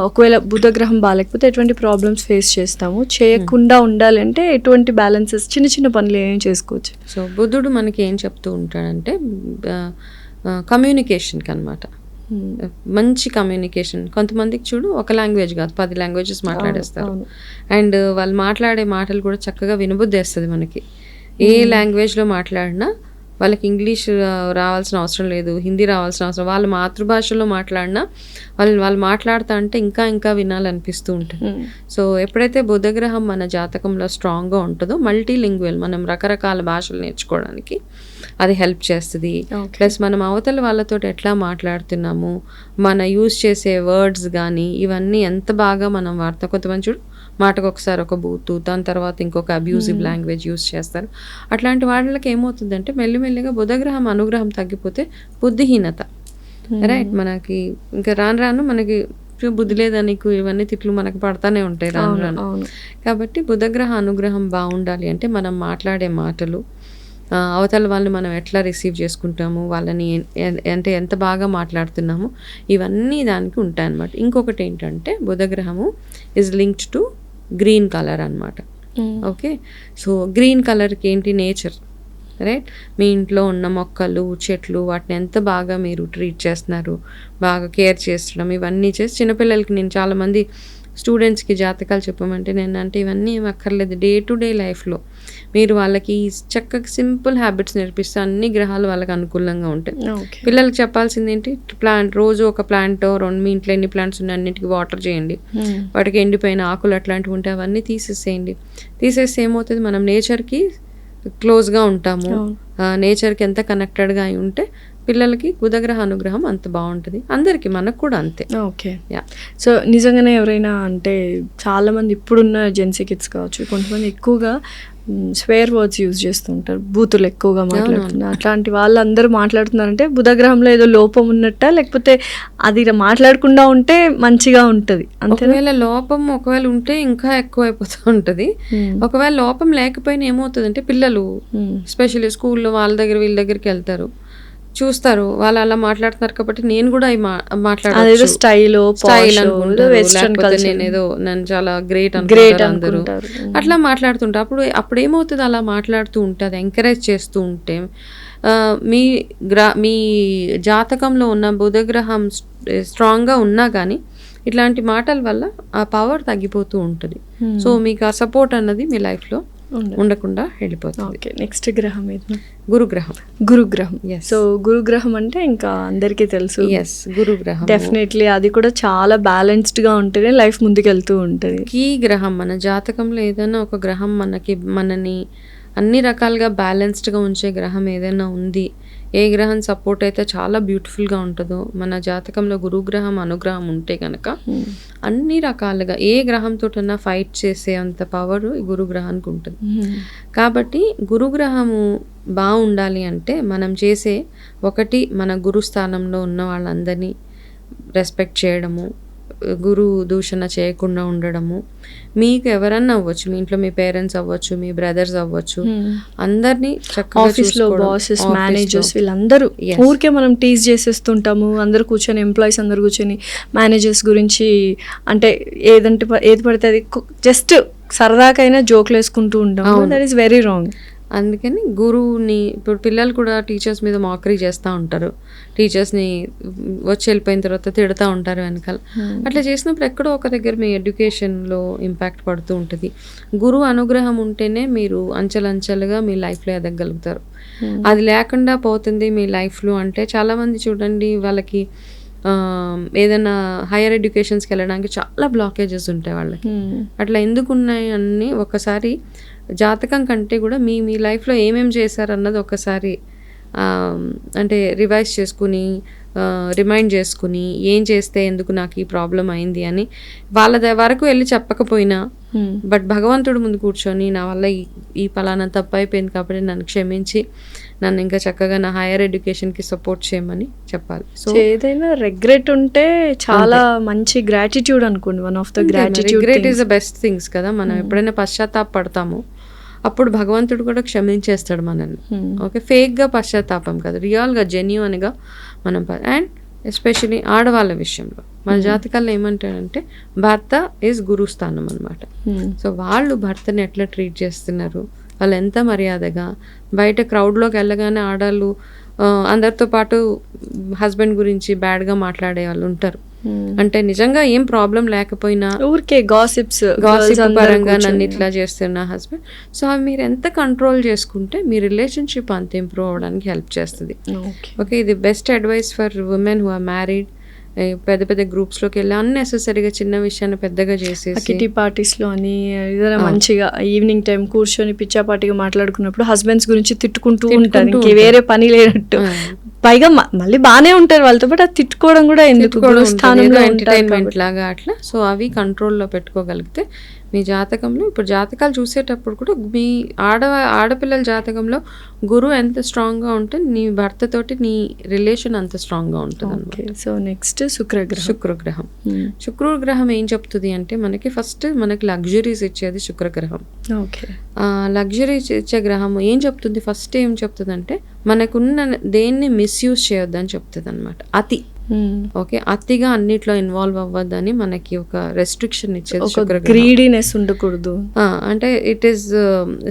ఒకవేళ బుధగ్రహం బాగాలేకపోతే ఎటువంటి ప్రాబ్లమ్స్ ఫేస్ చేస్తాము, చేయకుండా ఉండాలంటే ఎటువంటి బ్యాలెన్సెస్ చిన్న చిన్న పనులు ఏం చేసుకోవచ్చు. సో బుధుడు మనకి ఏం చెప్తూ ఉంటాడంటే కమ్యూనికేషన్కి అనమాట, మంచి కమ్యూనికేషన్. కొంతమందికి చూడు ఒక లాంగ్వేజ్ కాదు 10 లాంగ్వేజెస్ మాట్లాడేస్తారు అండ్ వాళ్ళు మాట్లాడే మాటలు కూడా చక్కగా వినబుద్ధేస్తుంది మనకి. ఏ లాంగ్వేజ్లో మాట్లాడినా వాళ్ళకి ఇంగ్లీష్ రావాల్సిన అవసరం లేదు, హిందీ రావాల్సిన అవసరం, వాళ్ళ మాతృభాషలో మాట్లాడినా వాళ్ళు మాట్లాడుతా అంటే ఇంకా వినాలనిపిస్తూ ఉంటుంది. సో ఎప్పుడైతే బుధగ్రహం మన జాతకంలో స్ట్రాంగ్గా ఉంటుందో మల్టీ లింగ్వల్, మనం రకరకాల భాషలు నేర్చుకోవడానికి అది హెల్ప్ చేస్తుంది. ప్లస్ మనం అవతల వాళ్ళతో ఎట్లా మాట్లాడుతున్నాము, మన యూజ్ చేసే వర్డ్స్ కానీ ఇవన్నీ ఎంత బాగా మనం వాడతాం. కొంతమంది చూడు మాటకు ఒకసారి ఒక బూతు, దాని తర్వాత ఇంకొక అబ్యూజివ్ లాంగ్వేజ్ యూజ్ చేస్తారు. అట్లాంటి వాళ్ళకి ఏమవుతుందంటే మెల్లిమెల్లిగా బుధగ్రహం అనుగ్రహం తగ్గిపోతే బుద్ధిహీనత, రైట్, మనకి ఇంకా రాను మనకి బుద్ధి లేదా నీకు, ఇవన్నీ తిట్లు మనకు పడతానే ఉంటాయి రాను. కాబట్టి బుధగ్రహ అనుగ్రహం బాగుండాలి అంటే మనం మాట్లాడే మాటలు, అవతల వాళ్ళని మనం ఎట్లా రిసీవ్ చేసుకుంటాము, వాళ్ళని అంటే ఎంత బాగా మాట్లాడుతున్నాము, ఇవన్నీ దానికి ఉంటాయి అన్నమాట. ఇంకొకటి ఏంటంటే బుధగ్రహము is linked to green colour అనమాట. ఓకే, సో గ్రీన్ కలర్కి ఏంటి, నేచర్, రైట్. మీ ఇంట్లో ఉన్న మొక్కలు చెట్లు వాటిని ఎంత బాగా మీరు ట్రీట్ చేస్తున్నారు, బాగా కేర్ చేస్తడం, ఇవన్నీ చేసి చిన్నపిల్లలకి నేను చాలామంది స్టూడెంట్స్కి జాతకాలు చెప్పమంటే నేను అంటే ఇవన్నీ ఏమి అక్కర్లేదు, డే టు డే లైఫ్లో మీరు వాళ్ళకి చక్కగా సింపుల్ హ్యాబిట్స్ నేర్పిస్తే అన్ని గ్రహాలు వాళ్ళకి అనుకూలంగా ఉంటాయి. పిల్లలకి చెప్పాల్సింది ఏంటి, రోజు ఒక ప్లాంట్, మీ ఇంట్లో ఎన్ని ప్లాంట్స్ ఉన్నాయి అన్నిటికీ వాటర్ చేయండి, వాటికి ఎండిపోయిన ఆకులు అట్లాంటివి ఉంటే అవన్నీ తీసేస్తే ఏమవుతుంది, మనం నేచర్కి క్లోజ్గా ఉంటాము, నేచర్కి ఎంత కనెక్టెడ్గా అయి ఉంటే పిల్లలకి బుధగ్రహ అనుగ్రహం అంత బాగుంటుంది, అందరికీ, మనకు కూడా అంతే. ఓకే, సో నిజంగానే ఎవరైనా అంటే చాలామంది ఇప్పుడున్న జెన్సీ కిడ్స్ కావచ్చు, కొంతమంది ఎక్కువగా స్వేర్ వర్డ్స్ యూజ్ చేస్తూ ఉంటారు, బూతులు ఎక్కువగా మాట్లాడుతున్నారు. అట్లాంటి వాళ్ళందరూ మాట్లాడుతున్నారంటే బుధగ్రహంలో ఏదో లోపం ఉన్నట్ట, లేకపోతే అది మాట్లాడకుండా ఉంటే మంచిగా ఉంటుంది అంతే. ఒకవేళ లోపం ఒకవేళ ఉంటే ఇంకా ఎక్కువ అయిపోతూ ఉంటుంది. ఒకవేళ లోపం లేకపోయినా ఏమవుతుందంటే పిల్లలు ఎస్పెషల్లీ స్కూల్లో వాళ్ళ దగ్గర వీళ్ళ దగ్గరికి వెళ్తారు, చూస్తారు వాళ్ళు అలా మాట్లాడుతున్నారు కాబట్టి నేను కూడా మాట్లాడాలి స్టైల్ అనుకుంటారు, నేనేదో నన్ను చాలా గ్రేట్ అనుకుంటారు అందరూ, అట్లా మాట్లాడుతుంటారు. అప్పుడు ఏమవుతుంది, అలా మాట్లాడుతూ ఉంటే అది ఎంకరేజ్ చేస్తూ ఉంటే మీ జాతకంలో ఉన్న బుధగ్రహం స్ట్రాంగ్గా ఉన్నా కానీ ఇట్లాంటి మాటల వల్ల ఆ పవర్ తగ్గిపోతూ ఉంటుంది. సో మీకు ఆ సపోర్ట్ అన్నది మీ లైఫ్లో ఉండకుండా వెళ్ళిపోతుంది. నెక్స్ట్ గ్రహం ఏది, గురుగ్రహం. సో గురుగ్రహం అంటే ఇంకా అందరికీ తెలుసు. గురుగ్రహం డెఫినెట్లీ అది కూడా చాలా బ్యాలెన్స్డ్ గా ఉంటేనే లైఫ్ ముందుకెళ్తూ ఉంటుంది. ఈ గ్రహం మన జాతకంలో ఏదైనా ఒక గ్రహం మనని అన్ని రకాలుగా బ్యాలెన్స్డ్గా ఉంచే గ్రహం ఏదైనా ఉంది, ఏ గ్రహం సపోర్ట్ అయితే చాలా బ్యూటిఫుల్గా ఉంటుందో, మన జాతకంలో గురుగ్రహం అనుగ్రహం ఉంటే కనుక అన్ని రకాలుగా ఏ గ్రహంతోటన్నా ఫైట్ చేసే అంత పవర్ ఈ గురుగ్రహానికి ఉంటుంది. కాబట్టి గురుగ్రహము బాగుండాలి అంటే మనం చేసే ఒకటి, మన గురుస్థానంలో ఉన్న వాళ్ళందరినీ రెస్పెక్ట్ చేయడము, గురు దూషణ చేయకుండా ఉండడము. మీకు ఎవరన్నా అవ్వచ్చు, మీ ఇంట్లో మీ పేరెంట్స్ అవ్వచ్చు, మీ బ్రదర్స్ అవ్వచ్చు, అందరినీ చక్కగా ఆఫీస్లో బాసెస్, మేనేజర్స్, వీళ్ళందరూ ఊరికే మనం టీజ్ చేసేస్తుంటాము. అందరూ కూర్చొని ఎంప్లాయీస్ అందరు కూర్చొని మేనేజర్స్ గురించి అంటే ఏది పడితే అది జస్ట్ సరదాకైనా జోక్లు వేసుకుంటూ ఉంటాము. That is very wrong. అందుకని గురువుని, ఇప్పుడు పిల్లలు కూడా టీచర్స్ మీద మాకరీ చేస్తూ ఉంటారు, టీచర్స్ని వచ్చి వెళ్ళిపోయిన తర్వాత తిడుతూ ఉంటారు వెనకాల. అట్లా చేసినప్పుడు ఎక్కడో ఒక దగ్గర మీ ఎడ్యుకేషన్లో ఇంపాక్ట్ పడుతూ ఉంటుంది. గురువు అనుగ్రహం ఉంటేనే మీరు అంచెలంచెలుగా మీ లైఫ్లో ఎదగలుగుతారు. అది లేకుండా పోతుంది మీ లైఫ్లో అంటే చాలామంది చూడండి వాళ్ళకి ఏదైనా హైయర్ ఎడ్యుకేషన్స్కి వెళ్ళడానికి చాలా బ్లాకేజెస్ ఉంటాయి వాళ్ళకి. అట్లా ఎందుకు ఉన్నాయి అన్నీ ఒకసారి జాతకం కంటే కూడా మీ లైఫ్లో ఏమేమి చేశారన్నది ఒకసారి అంటే రివైజ్ చేసుకుని రిమైండ్ చేసుకుని ఏం చేస్తే ఎందుకు నాకు ఈ ప్రాబ్లం అయింది అని వాళ్ళ వరకు వెళ్ళి చెప్పకపోయినా బట్ భగవంతుడు ముందు కూర్చొని నా వల్ల ఈ పలానా తప్పు అయిపోయింది కాబట్టి నన్ను క్షమించి నన్ను ఇంకా చక్కగా నా హైయర్ ఎడ్యుకేషన్కి సపోర్ట్ చేయమని చెప్పాలి. సో ఏదైనా రిగ్రెట్ ఉంటే చాలా మంచి గ్రాటిట్యూడ్ అనుకోండి. One of the gratitude regret is the best things కదా. మనం ఎప్పుడైనా పశ్చాత్తాపడతామో అప్పుడు భగవంతుడు కూడా క్షమించేస్తాడు మనల్ని. ఓకే, ఫేక్గా పశ్చాత్తాపం కదా, రియల్గా జెన్యూన్గా మనం. అండ్ ఎస్పెషలీ ఆడవాళ్ళ విషయంలో మన జాతకాల్లో ఏమంటారంటే భర్త ఈజ్ గురుస్థానం అనమాట. సో వాళ్ళు భర్తని ఎట్లా ట్రీట్ చేస్తున్నారు, వాళ్ళు ఎంత మర్యాదగా, బయట క్రౌడ్లోకి వెళ్ళగానే ఆడవాళ్ళు అందరితో పాటు హస్బెండ్ గురించి బ్యాడ్గా మాట్లాడే వాళ్ళు ఉంటారు. అంటే నిజంగా ఏం ప్రాబ్లం లేకపోయినా ఊరికే గాసిప్ పరంగా నన్ను ఇట్లా చేస్తున్న హస్బెండ్. సో అవి మీరు ఎంత కంట్రోల్ చేసుకుంటే మీ రిలేషన్షిప్ అంత ఇంప్రూవ్ అవ్వడానికి హెల్ప్ చేస్తుంది. ఓకే, ఇది best advice for women who are married. పెద్ద పెద్ద గ్రూప్స్లోకి వెళ్ళి అన్నెసెసరీగా చిన్న విషయాన్ని పెద్దగా చేసేసి కిటీ పార్టీస్లో అని ఏదైనా మంచిగా ఈవినింగ్ టైం కూర్చొని పిచ్చాపాటిగా మాట్లాడుకున్నప్పుడు హస్బెండ్స్ గురించి తిట్టుకుంటూ ఉంటారు, ఇంక వేరే పని లేనట్టు. పైగా మళ్ళీ బాగానే ఉంటారు వాళ్ళతో, బట్ అది తిట్టుకోవడం కూడా ఎందుకు, స్థానంలో ఎంటర్టైన్మెంట్ లాగా అట్లా. సో అవి కంట్రోల్లో పెట్టుకోగలిగితే మీ జాతకంలో, ఇప్పుడు జాతకాలు చూసేటప్పుడు కూడా మీ ఆడపిల్లల జాతకంలో గురువు ఎంత స్ట్రాంగ్గా ఉంటే నీ భర్తతోటి నీ రిలేషన్ అంత స్ట్రాంగ్గా ఉంటుంది. సో నెక్స్ట్ శుక్రగ్రహం. శుక్రగ్రహం ఏం చెప్తుంది అంటే మనకి ఫస్ట్ మనకి లగ్జరీస్ ఇచ్చేది శుక్రగ్రహం. లగ్జరీస్ ఇచ్చే గ్రహం ఏం చెప్తుంది, ఫస్ట్ ఏం చెప్తుంది అంటే మనకున్న దేన్ని మిస్యూజ్ చేయొద్దని చెప్తుంది అనమాట. అతి ఓకే, అతిగా అన్నిట్లో ఇన్వాల్వ్ అవ్వద్దని మనకి ఒక రెస్ట్రిక్షన్ ఇచ్చేది శుక్రగ్రహం. గ్రీడీనెస్ ఉండకూడదు అంటే ఇట్ ఈస్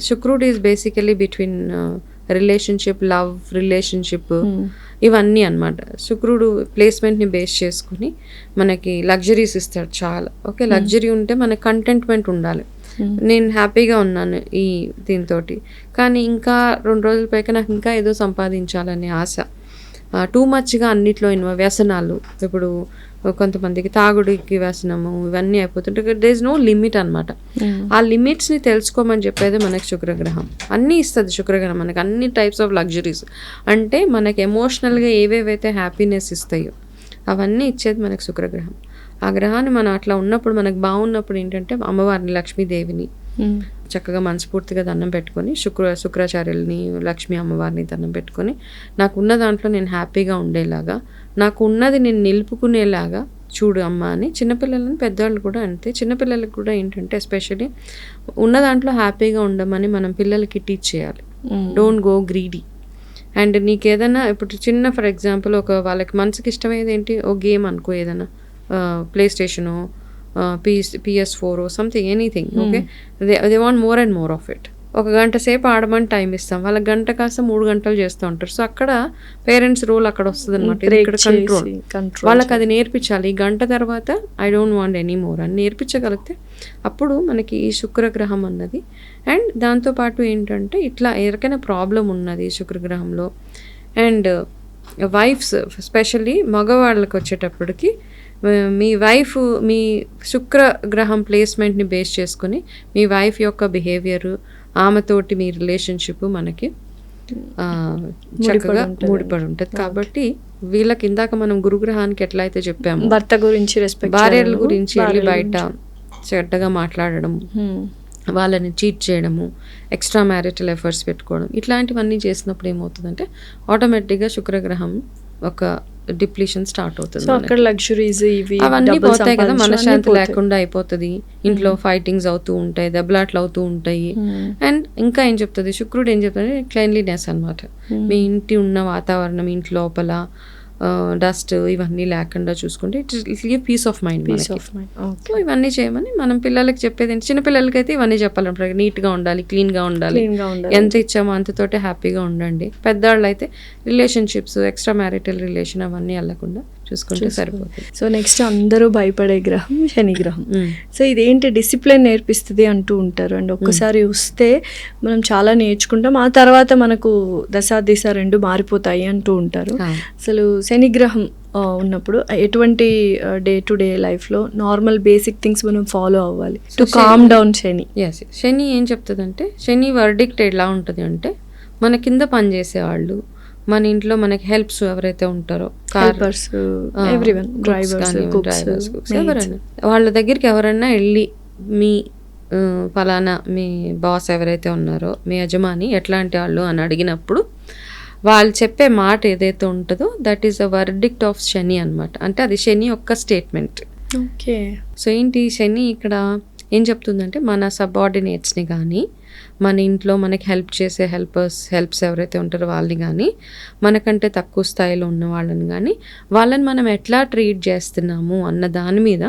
శుక్రుడు is basically between relationship, love, relationship ఇవన్నీ అనమాట. శుక్రుడు ప్లేస్మెంట్ని బేస్ చేసుకుని మనకి లగ్జరీస్ ఇస్తాడు చాలా. ఓకే, లగ్జరీ ఉంటే మనకి కంటెంట్మెంట్ ఉండాలి. నేను హ్యాపీగా ఉన్నాను ఈ దీంతో, కానీ ఇంకా 2 రోజుల పైగా నాకు ఇంకా ఏదో సంపాదించాలనే ఆశ. టూ మచ్గా అన్నిట్లో వ్యసనాలు, ఇప్పుడు కొంతమందికి తాగుడికి వ్యసనము ఇవన్నీ అయిపోతుంటే దేర్ ఇస్ నో లిమిట్ అనమాట. ఆ లిమిట్స్ని తెలుసుకోమని చెప్పేది మనకి శుక్రగ్రహం. అన్నీ ఇస్తుంది శుక్రగ్రహం మనకి, అన్ని టైప్స్ ఆఫ్ లగ్జరీస్. అంటే మనకి ఎమోషనల్గా ఏవేవైతే హ్యాపీనెస్ ఇస్తాయో అవన్నీ ఇచ్చేది మనకి శుక్రగ్రహం. ఆ గ్రహాన్ని మనం అట్లా ఉన్నప్పుడు మనకు బాగున్నప్పుడు ఏంటంటే అమ్మవారిని, లక్ష్మీదేవిని చక్కగా మనస్ఫూర్తిగా దండం పెట్టుకొని, శుక్రాచార్యుల్ని, లక్ష్మీ అమ్మవారిని దండం పెట్టుకొని, నాకున్న దాంట్లో నేను హ్యాపీగా ఉండేలాగా, నాకు ఉన్నది నేను నిలుపుకునేలాగా చూడు అమ్మ అని చిన్నపిల్లలని, పెద్దవాళ్ళు కూడా అంతే. చిన్నపిల్లలకు కూడా ఏంటంటే ఎస్పెషల్లీ ఉన్న దాంట్లో హ్యాపీగా ఉండమని మనం పిల్లలకి టీచ్ చేయాలి. Don't go greedy. అండ్ నీకు ఏదైనా ఇప్పుడు చిన్న ఫర్ ఎగ్జాంపుల్ వాళ్ళకి మనసుకి ఇష్టమయ్యేది ఏంటి, ఓ గేమ్ అనుకో, ఏదైనా play station, PS4 something, anything. Okay, they want more and more of it. 1 గంట సేపు ఆడమని టైం ఇస్తాం, వాళ్ళకి గంట కాస్త 3 గంటలు చేస్తూ ఉంటారు. సో అక్కడ పేరెంట్స్ రోల్ అక్కడ వస్తుంది అనమాట. ఇక్కడ కంట్రోల్, వాళ్ళకి అది నేర్పించాలి. ఈ గంట తర్వాత I don't want any more అని నేర్పించగలిగితే అప్పుడు మనకి ఈ శుక్రగ్రహం అన్నది. అండ్ దాంతోపాటు ఏంటంటే ఇట్లా ఎవరికైనా ప్రాబ్లం ఉన్నది శుక్రగ్రహంలో. అండ్ వైఫ్స్ స్పెషల్లీ మగవాళ్ళకి వచ్చేటప్పటికి మీ వైఫ్, మీ శుక్రగ్రహం ప్లేస్మెంట్ని బేస్ చేసుకుని మీ వైఫ్ యొక్క బిహేవియర్, ఆమెతోటి మీ రిలేషన్షిప్ మనకి చక్కగా ముడిపడి ఉంటుంది. కాబట్టి వీళ్ళకి ఇందాక మనం గురుగ్రహానికి ఎట్లయితే చెప్పాము, భర్త గురించి రెస్పెక్ట్, భార్యల గురించి వెళ్ళి బయట చెడ్డగా మాట్లాడడం, వాళ్ళని చీట్ చేయడము, ఎక్స్ట్రా మ్యారిటల్ ఎఫర్ట్స్ పెట్టుకోవడం, ఇట్లాంటివన్నీ చేసినప్పుడు ఏమవుతుందంటే ఆటోమేటిక్గా శుక్రగ్రహం ఒక డిప్లీషన్ స్టార్ట్ అవుతుంది. అక్కడ లగ్జరీస్ ఇవి అవన్నీ పోతాయి కదా, మనశ్శాంతి లేకుండా అయిపోతుంది. ఇంట్లో ఫైటింగ్స్ అవుతూ ఉంటాయి, దెబ్బలాట్లు అవుతూ ఉంటాయి. అండ్ ఇంకా ఏం చెప్తుంది శుక్రుడు, ఏం చెప్తుంది, క్లెన్లీనెస్ అనమాట. మీ ఇంటి ఉన్న వాతావరణం, ఇంటి లోపల డస్ట్ ఇవన్నీ లేకుండా చూసుకుంటే it give piece of mind. So ఇవన్నీ చేయమని మనం పిల్లలకి చెప్పేది ఏంటి, చిన్నపిల్లలకి అయితే ఇవన్నీ చెప్పాలి, నీట్గా ఉండాలి, క్లీన్గా ఉండాలి, ఎంత ఇచ్చామో అంతతోటే హ్యాపీగా ఉండండి. పెద్దవాళ్ళు అయితే రిలేషన్షిప్స్, ఎక్స్ట్రా మ్యారిటల్ రిలేషన్ అవన్నీ వెళ్ళకుండా చూసుకుంటే సరిపోతుంది. సో నెక్స్ట్ అందరూ భయపడే గ్రహం శని గ్రహం. సో ఇదేంటి డిసిప్లిన్ నేర్పిస్తుంది అంటూ ఉంటారు. అండ్ ఒక్కసారి వస్తే మనం చాలా నేర్చుకుంటాం, ఆ తర్వాత మనకు దశ రెండు మారిపోతాయి అంటూ ఉంటారు. అసలు శని గ్రహం ఉన్నప్పుడు ఎటువంటి డే టు డే లైఫ్లో నార్మల్ బేసిక్ థింగ్స్ మనం ఫాలో అవ్వాలి టు కామ్ డౌన్ శని? శని ఏం చెప్తుందంటే, శని వర్డిక్ట్ ఎలా ఉంటుంది అంటే, మన కింద పనిచేసేవాళ్ళు, మన ఇంట్లో మనకి హెల్ప్స్ ఎవరైతే ఉంటారో, కార్పర్స్, ఎవ్రీవన్, డ్రైవర్స్, ఎవరైనా వాళ్ళ దగ్గరికి ఎవరైనా వెళ్ళి మీ ఫలానా మీ బాస్ ఎవరైతే ఉన్నారో, మీ యజమాని ఎట్లాంటి వాళ్ళు అని అడిగినప్పుడు వాళ్ళు చెప్పే మాట ఏదైతే ఉంటుందో that is a verdict of Shani అనమాట. అంటే అది శని యొక్క స్టేట్మెంట్. ఓకే. సో ఏంటి శని ఇక్కడ ఏం చెప్తుందంటే, మన సబార్డినేట్స్ని కానీ, మన ఇంట్లో మనకి హెల్ప్ చేసే హెల్ప్స్ ఎవరైతే ఉంటారో వాళ్ళని కానీ, మనకంటే తక్కువ స్థాయిలో ఉన్న వాళ్ళని కానీ, వాళ్ళని మనం ఎట్లా ట్రీట్ చేస్తున్నాము అన్న దాని మీద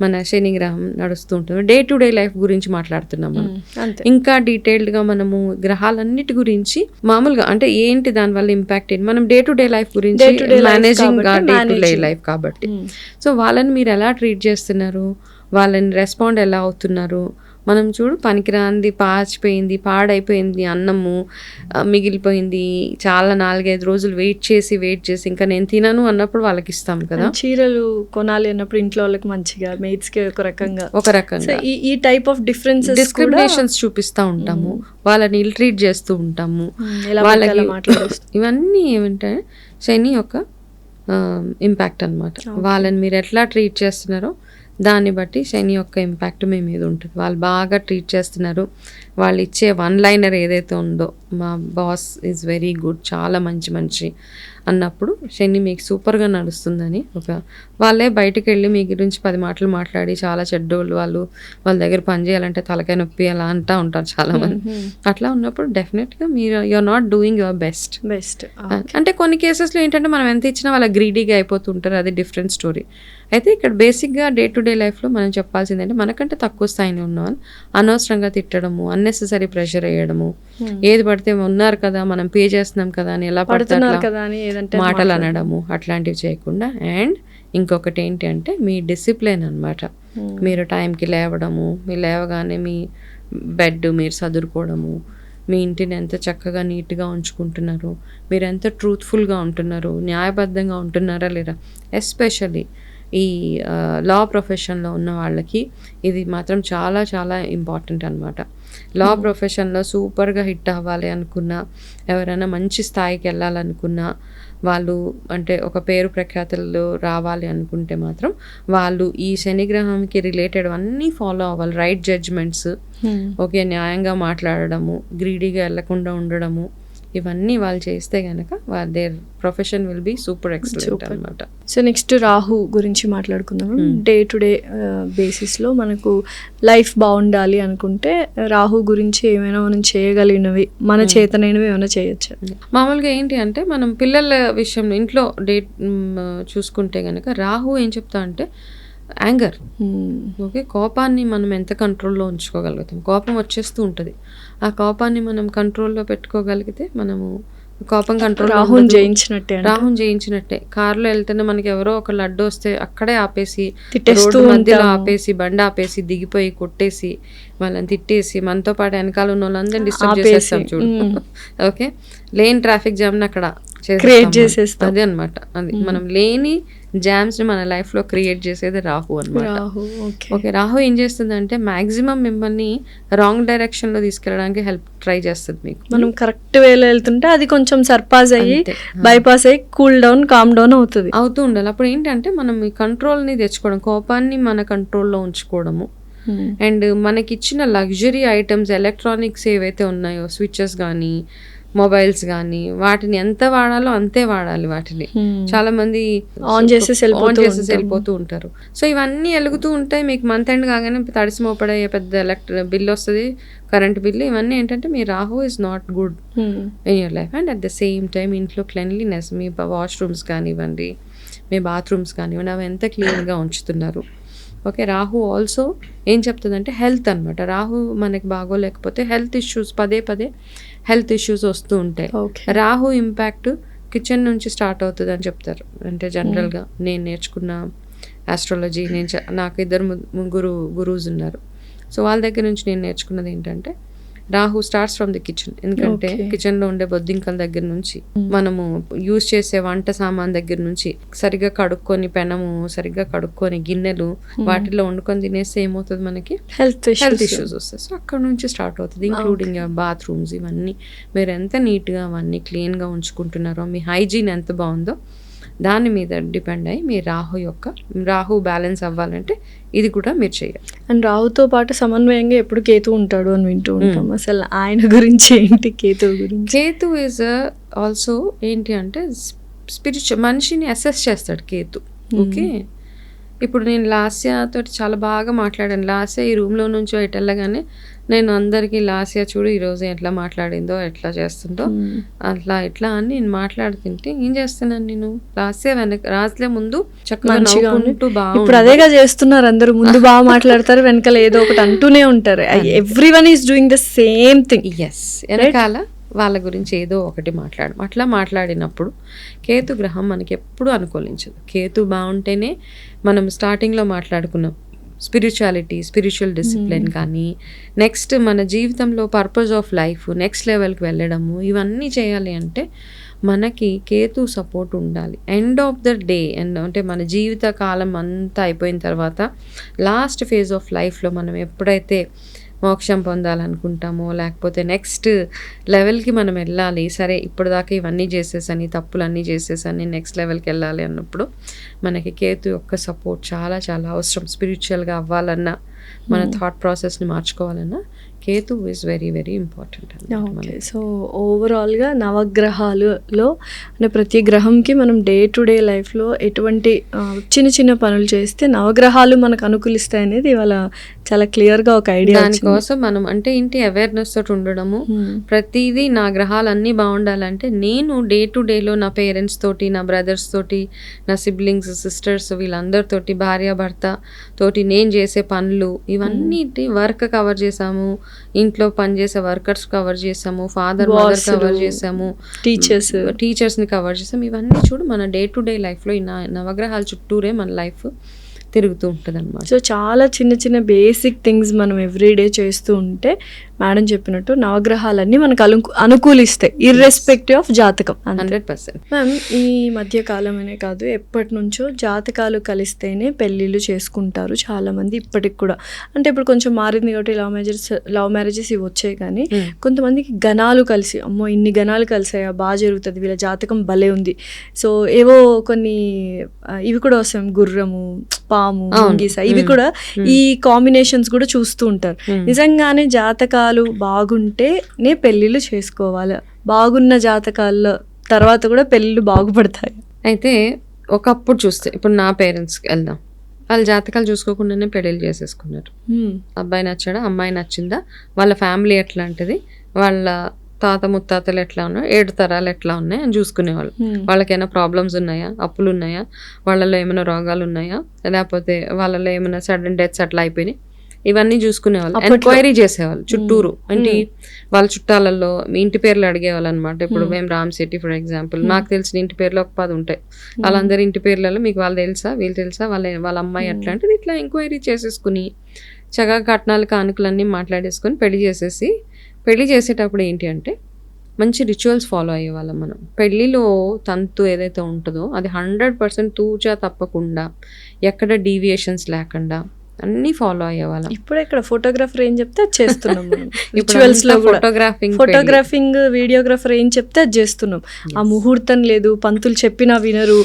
మన శని గ్రహం నడుస్తూ ఉంటుంది. డే టు డే లైఫ్ గురించి మాట్లాడుతున్నాము మనం. ఇంకా డీటెయిల్డ్గా మనము గ్రహాలన్నిటి గురించి మామూలుగా అంటే ఏంటి దానివల్ల ఇంపాక్ట్ ఏంటి, మనం డే టు డే లైఫ్ గురించి managing day to day life కాబట్టి. సో వాళ్ళని మీరు ఎలా ట్రీట్ చేస్తున్నారు, వాళ్ళని రెస్పాండ్ ఎలా అవుతున్నారు. మనం చూడు, పనికిరాంది పాచిపోయింది, పాడైపోయింది అన్నము మిగిలిపోయింది, చాలా 4-5 రోజులు వెయిట్ చేసి ఇంకా నేను తినను అన్నప్పుడు వాళ్ళకి ఇస్తాం కదా. చీరలు కొనాలి అన్నప్పుడు ఇంట్లో వాళ్ళకి మంచిగా, మెయిడ్స్కి ఒక రకంగా ఈ టైప్ ఆఫ్ డిస్క్రిమినేషన్స్ చూపిస్తూ ఉంటాము, వాళ్ళని ఇల్ ట్రీట్ చేస్తూ ఉంటాము, వాళ్ళకి ఇవన్నీ ఏమంటే శని యొక్క ఇంపాక్ట్ అనమాట. వాళ్ళని మీరు ఎట్లా ట్రీట్ చేస్తున్నారో దాన్ని బట్టి శని యొక్క ఇంపాక్ట్ మీ మీద ఉంటుంది. వాళ్ళు బాగా ట్రీట్ చేస్తున్నారు, వాళ్ళు ఇచ్చే వన్ లైనర్ ఏదైతే ఉందో, మా బాస్ ఈజ్ వెరీ గుడ్, చాలా మంచి అన్నప్పుడు శని మీకు సూపర్గా నడుస్తుందని వాళ్ళే బయటకు వెళ్ళి మీ గురించి 10 మాటలు మాట్లాడి చాలా చెడ్డోళ్ళు వాళ్ళ దగ్గర పని చేయాలంటే తలకాయ నొప్పి అలా అంటూ ఉంటారు చాలామంది. అట్లా ఉన్నప్పుడు డెఫినెట్గా మీరు you're not doing your best. అంటే కొన్ని కేసెస్లో ఏంటంటే మనం ఎంత ఇచ్చినా వాళ్ళ గ్రీడీగా అయిపోతుంటారు, అది డిఫరెంట్ స్టోరీ. అయితే ఇక్కడ బేసిక్గా డే టు డే లైఫ్లో మనం చెప్పాల్సిందంటే, మనకంటే తక్కువ స్థాయిలో ఉన్నవాళ్ళు అనవసరంగా తిట్టడము, అన్నెసెసరీ ప్రెషర్ వేయడము, ఏది పడితే ఉన్నారు కదా మనం పే చేస్తున్నాం కదా అని ఎలా పడుతున్నారు కదా అని మాటలు అనడము, అట్లాంటివి చేయకుండా. అండ్ ఇంకొకటి ఏంటి అంటే మీ డిసిప్లిన్ అనమాట. మీరు టైంకి లేవడము, మీరు లేవగానే మీ బెడ్ మీరు సదురుకోవడము, మీ ఇంటిని ఎంత చక్కగా నీట్గా ఉంచుకుంటున్నారు, మీరు ఎంత ట్రూత్ఫుల్గా ఉంటున్నారు, న్యాయబద్ధంగా ఉంటున్నారా లేదా. ఎస్పెషల్లీ ఈ లా ప్రొఫెషన్లో ఉన్న వాళ్ళకి ఇది మాత్రం చాలా చాలా ఇంపార్టెంట్ అనమాట. లా ప్రొఫెషన్లో సూపర్గా హిట్ అవ్వాలి అనుకున్నా, ఎవరైనా మంచి స్థాయికి వెళ్ళాలనుకున్నా, వాళ్ళు అంటే ఒక పేరు ప్రఖ్యాతులు రావాలి అనుకుంటే మాత్రం వాళ్ళు ఈ శనిగ్రహంకి రిలేటెడ్ అన్నీ ఫాలో అవ్వాలి. రైట్ జడ్జ్మెంట్స్, ఓకే, న్యాయంగా మాట్లాడడము, గ్రీడీగా వెళ్లకుండా ఉండడము, ఇవన్నీ వాళ్ళు చేస్తే కనుక there profession will be super excellent అనమాట. సో నెక్స్ట్ రాహు గురించి మాట్లాడుకుందాం. డే టు డే బేసిస్లో మనకు లైఫ్ బాగుండాలి అనుకుంటే రాహు గురించి ఏమైనా మనం చేయగలిగినవి, మన చేతనైనవి ఏమైనా చేయొచ్చు. మామూలుగా ఏంటి అంటే, మనం పిల్లల విషయంలో ఇంట్లో చూసుకుంటే కనుక రాహు ఏం చెప్తా అంటే యాంగర్. ఓకే, కోపాన్ని మనం ఎంత కంట్రోల్లో ఉంచుకోగలుగుతాం. కోపం వచ్చేస్తూ ఉంటుంది, ఆ కోపాన్ని మనం కంట్రోల్లో పెట్టుకోగలిగితే మనము కోపం కంట్రోల్. రాహుని జయించినట్టే. కారులో వెళ్తేనే మనకి ఎవరో ఒకళ్ళు అడ్డు వస్తే అక్కడే ఆపేసి, రోడ్డు మధ్యలో ఆపేసి, బండి ఆపేసి, దిగిపోయి కొట్టేసి, వాళ్ళని తిట్టేసి, మనతో పాటు వెనకాల ఉన్న వాళ్ళందరినీ డిస్టర్బ్ చేసేస్తాం చూడు. ఓకే, లేని ట్రాఫిక్ జామ్ని అక్కడ క్రియేట్ చేసేస్తాం. అదే అనమాట. అది మనం లేని జామ్స్ ని మన లైఫ్ లో క్రియేట్ చేసేది రాహు అనమాట. ఓకే, రాహు ఏం చేస్తుందంటే మాక్సిమం మిమ్మల్ని రాంగ్ డైరెక్షన్ లో తీసుకెళ్ళడానికి ట్రై చేస్తుంది. మీకు మనం కరెక్ట్ వేలో వెళ్తుంటే అది కొంచెం సర్పాస్ అయ్యి బైపాస్ అయ్యి కూల్ డౌన్, కామ్ డౌన్ అవుతూ ఉండాలి. అప్పుడు ఏంటంటే మనం ఈ కంట్రోల్ ని తెచ్చుకోవడం, కోపాన్ని మన కంట్రోల్లో ఉంచుకోవడము. అండ్ మనకి ఇచ్చిన లగ్జరీ ఐటమ్స్, ఎలక్ట్రానిక్స్ ఏవైతే ఉన్నాయో, స్విచెస్ కానీ మొబైల్స్ కానీ, వాటిని ఎంత వాడాలో అంతే వాడాలి. వాటిని చాలా మంది ఆన్ చేసేసి వెళ్ళిపోతూ ఉంటారు. సో ఇవన్నీ వెలుగుతూ ఉంటాయి. మీకు మంత్ ఎండ్ కాగానే తడిసి మోపడే పెద్ద బిల్ వస్తుంది, కరెంట్ బిల్. ఇవన్నీ ఏంటంటే మీ Rahu is not good in your life. And at the same time ఇంట్లో క్లెన్లీనెస్, మీ వాష్రూమ్స్ కానివ్వండి, మీ బాత్రూమ్స్ కానివ్వండి, అవి ఎంత క్లీన్గా ఉంచుతున్నారు. ఓకే, రాహు ఆల్సో ఏం చెప్తుందంటే హెల్త్ అనమాట. రాహు మనకి బాగోలేకపోతే హెల్త్ ఇష్యూస్, పదే హెల్త్ ఇష్యూస్ వస్తూ ఉంటాయి. రాహు ఇంపాక్ట్ కిచెన్ నుంచి స్టార్ట్ అవుతుంది అని చెప్తారు. అంటే జనరల్గా నేను నేర్చుకున్న ఆస్ట్రాలజీ, నాకు 2 గురువుస్ ఉన్నారు. సో వాళ్ళ దగ్గర నుంచి నేను నేర్చుకున్నది ఏంటంటే Rahu starts from the kitchen. ఎందుకంటే కిచెన్లో ఉండే బొద్దింకల దగ్గర నుంచి, మనము యూజ్ చేసే వంట సామాన్ దగ్గర నుంచి, సరిగ్గా కడుక్కొని పెనము, సరిగ్గా కడుక్కొని గిన్నెలు వాటిలో వండుకొని తినేస్తే ఏమవుతుంది, మనకి హెల్త్ ఇష్యూస్ వస్తాయి. సో అక్కడ నుంచి స్టార్ట్ అవుతుంది. ఇంక్లూడింగ్ బాత్రూమ్స్, ఇవన్నీ మీరు ఎంత నీట్గా అవన్నీ క్లీన్గా ఉంచుకుంటున్నారో, మీ హైజీన్ ఎంత బాగుందో దాని మీద డిపెండ్ అయ్యి మీ రాహు బ్యాలెన్స్ అవ్వాలంటే ఇది కూడా మీరు చేయాలి. అండ్ రాహుతో పాటు సమన్వయంగా ఎప్పుడు కేతు ఉంటాడు అని వింటూ ఉంటాం. అసలు ఆయన గురించి ఏంటి, కేతు గురించి? కేతు ఈజ్ ఆల్సో ఏంటి అంటే స్పిరిచువల్, మనిషిని అసెస్ చేస్తాడు కేతు. ఓకే, ఇప్పుడు నేను లాస్యతో చాలా బాగా మాట్లాడాను. లాస్య ఈ రూమ్లో నుంచి ఎటు వెళ్ళగానే నేను అందరికీ లాస్య చూడు ఈరోజు ఎట్లా మాట్లాడిందో, ఎట్లా చేస్తుందో, అట్లా ఇట్లా అని నేను మాట్లాడుతుంటే ఏం చేస్తున్నాను నేను, లాస్య రాజులే ముందు చక్కగా నవ్వుకుంటూ బాగా, ఇప్పుడు అదేగా చేస్తున్నారు అందరూ. ముందు బాగా మాట్లాడతారు, వెనకాల ఏదో ఒకటి అంటూనే ఉంటారు. Everyone is doing the same thing. Yes, వెనకాల వాళ్ళ గురించి ఏదో ఒకటి అట్లా మాట్లాడినప్పుడు కేతు గ్రహం మనకి ఎప్పుడు అనుకూలించదు. కేతు బాగుంటేనే మనం స్టార్టింగ్లో మాట్లాడుకున్నాం స్పిరిచువాలిటీ, స్పిరిచువల్ డిసిప్లిన్ కానీ, నెక్స్ట్ మన జీవితంలో పర్పస్ ఆఫ్ లైఫ్ నెక్స్ట్ లెవెల్కి వెళ్ళడము, ఇవన్నీ చేయాలి అంటే మనకి కేతు సపోర్ట్ ఉండాలి. ఎండ్ ఆఫ్ ద డే, అంటే మన జీవిత కాలం అంతా అయిపోయిన తర్వాత లాస్ట్ ఫేజ్ ఆఫ్ లైఫ్లో మనం ఎప్పుడైతే మోక్షం పొందాలనుకుంటామో, లేకపోతే నెక్స్ట్ లెవెల్కి మనం వెళ్ళాలి, సరే ఇప్పుడు దాకా ఇవన్నీ చేసేసని, తప్పులన్నీ చేసేసని నెక్స్ట్ లెవెల్కి వెళ్ళాలి అన్నప్పుడు మనకి కేతు యొక్క సపోర్ట్ చాలా చాలా అవసరం. స్పిరిచువల్గా అవ్వాలన్నా, మన థాట్ ప్రాసెస్ని మార్చుకోవాలన్నా Ketu is very very important. So ఓవరాల్గా నవగ్రహాలలో అంటే ప్రతి గ్రహంకి మనం డే టు డే లైఫ్లో ఎటువంటి చిన్న చిన్న పనులు చేస్తే నవగ్రహాలు మనకు అనుకూలిస్తాయి అనేది ఇవాళ చాలా క్లియర్గా ఒక ఐడియా. దానికోసం మనం అంటే ఏంటి అవేర్నెస్ తోటి ఉండడము, ప్రతిదీ నా గ్రహాలన్నీ బాగుండాలంటే నేను డే టు డేలో నా పేరెంట్స్ తోటి, నా బ్రదర్స్ తోటి, నా సిబ్లింగ్స్, సిస్టర్స్, వీళ్ళందరితోటి, భార్య భర్త తోటి నేను చేసే పనులు ఇవన్నీ వర్క్ కవర్ చేసాము, ఇంట్లో పనిచేసే వర్కర్స్ కవర్ చేసాము, ఫాదర్ మదర్ కవర్ చేసాము, టీచర్స్ని కవర్ చేసాము. ఇవన్నీ చూడు మన డే టు డే లైఫ్లో ఈ నవగ్రహాల చుట్టూరే మన లైఫ్ తిరుగుతూ ఉంటుంది అన్నమాట. సో చాలా చిన్న చిన్న బేసిక్ థింగ్స్ మనం ఎవ్రీడే చేస్తూ ఉంటే మేడం చెప్పినట్టు నవగ్రహాలన్నీ మనకు అనుకూలిస్తాయి, ఇర్రెస్పెక్టివ్ ఆఫ్ జాతకం. 100%. మ్యామ్, ఈ మధ్య కాలమనే కాదు ఎప్పటి నుంచో జాతకాలు కలిస్తేనే పెళ్ళిళ్ళు చేసుకుంటారు చాలామంది ఇప్పటికి కూడా. అంటే ఇప్పుడు కొంచెం మారింది కాబట్టి లవ్ మ్యారేజెస్ ఇవి వచ్చాయి, కానీ కొంతమందికి గణాలు కలిసి, అమ్మో ఇన్ని గణాలు కలిసాయా, బాగా జరుగుతుంది, వీళ్ళ జాతకం భలే ఉంది. సో ఏవో కొన్ని ఇవి కూడా వస్తాయి, గుర్రము, పాము, ముంగీస, ఇవి కూడా ఈ కాంబినేషన్స్ కూడా చూస్తూ ఉంటారు. నిజంగానే జాతకాలు బాగుంటేనే పెళ్ళిళ్ళు చేసుకోవాలి, బాగున్న జాతకాల తర్వాత కూడా పెళ్ళిళ్ళు బాగుపడతాయి. అయితే ఒకప్పుడు చూస్తే, ఇప్పుడు నా పేరెంట్స్కి వెళ్దాం, వాళ్ళ జాతకాలు చూసుకోకుండానే పెళ్ళిళ్ళు చేసేసుకున్నారు. అబ్బాయి నచ్చాడా, అమ్మాయి నచ్చిందా, వాళ్ళ ఫ్యామిలీ ఎట్లాంటిది, వాళ్ళ తాత ముత్తాతలు ఎట్లా ఉన్నాయి, 7 తరాలు ఎట్లా ఉన్నాయి అని చూసుకునేవాళ్ళు. వాళ్ళకైనా ప్రాబ్లమ్స్ ఉన్నాయా, అప్పులు ఉన్నాయా, వాళ్ళలో ఏమైనా రోగాలు ఉన్నాయా, లేకపోతే వాళ్ళలో ఏమైనా సడన్ డెత్స్ అట్లా అయిపోయినాయి, ఇవన్నీ చూసుకునేవాళ్ళు. ఎంక్వైరీ చేసేవాళ్ళు చుట్టూరు. అంటే వాళ్ళ చుట్టాలలో ఇంటి పేర్లు అడిగేవాళ్ళు అనమాట. ఇప్పుడు మేము రామ్ శెట్టి ఫర్ ఎగ్జాంపుల్, నాకు తెలిసిన ఇంటి పేర్లు ఒక 10 ఉంటాయి. వాళ్ళందరి ఇంటి పేర్లలో మీకు వాళ్ళు తెలుసా, వీళ్ళు తెలుసా, వాళ్ళ అమ్మాయి అట్లాంటిది, ఇట్లా ఎంక్వైరీ చేసేసుకుని చక్కగా కట్నాలు కానుకలన్నీ మాట్లాడేసుకొని పెళ్లి చేసేటప్పుడు ఏంటి అంటే మంచి రిచువల్స్ ఫాలో అయ్యేవాళ్ళం మనం. పెళ్ళిలో తంతు ఏదైతే ఉంటుందో అది 100% తూచా తప్పకుండా, ఎక్కడ డీవియేషన్స్ లేకుండా అన్నీ ఫాలో అయ్యేవాళ్ళం. ఇప్పుడు ఇక్కడ ఫోటోగ్రాఫర్ ఏం చెప్తే అది చేస్తున్నాం. రిచువల్స్ లో ఫోటోగ్రాఫింగ్, వీడియోగ్రాఫర్ ఏం చెప్తే అది చేస్తున్నాం. ఆ ముహూర్తం లేదు, పంతులు చెప్పినా వినరు.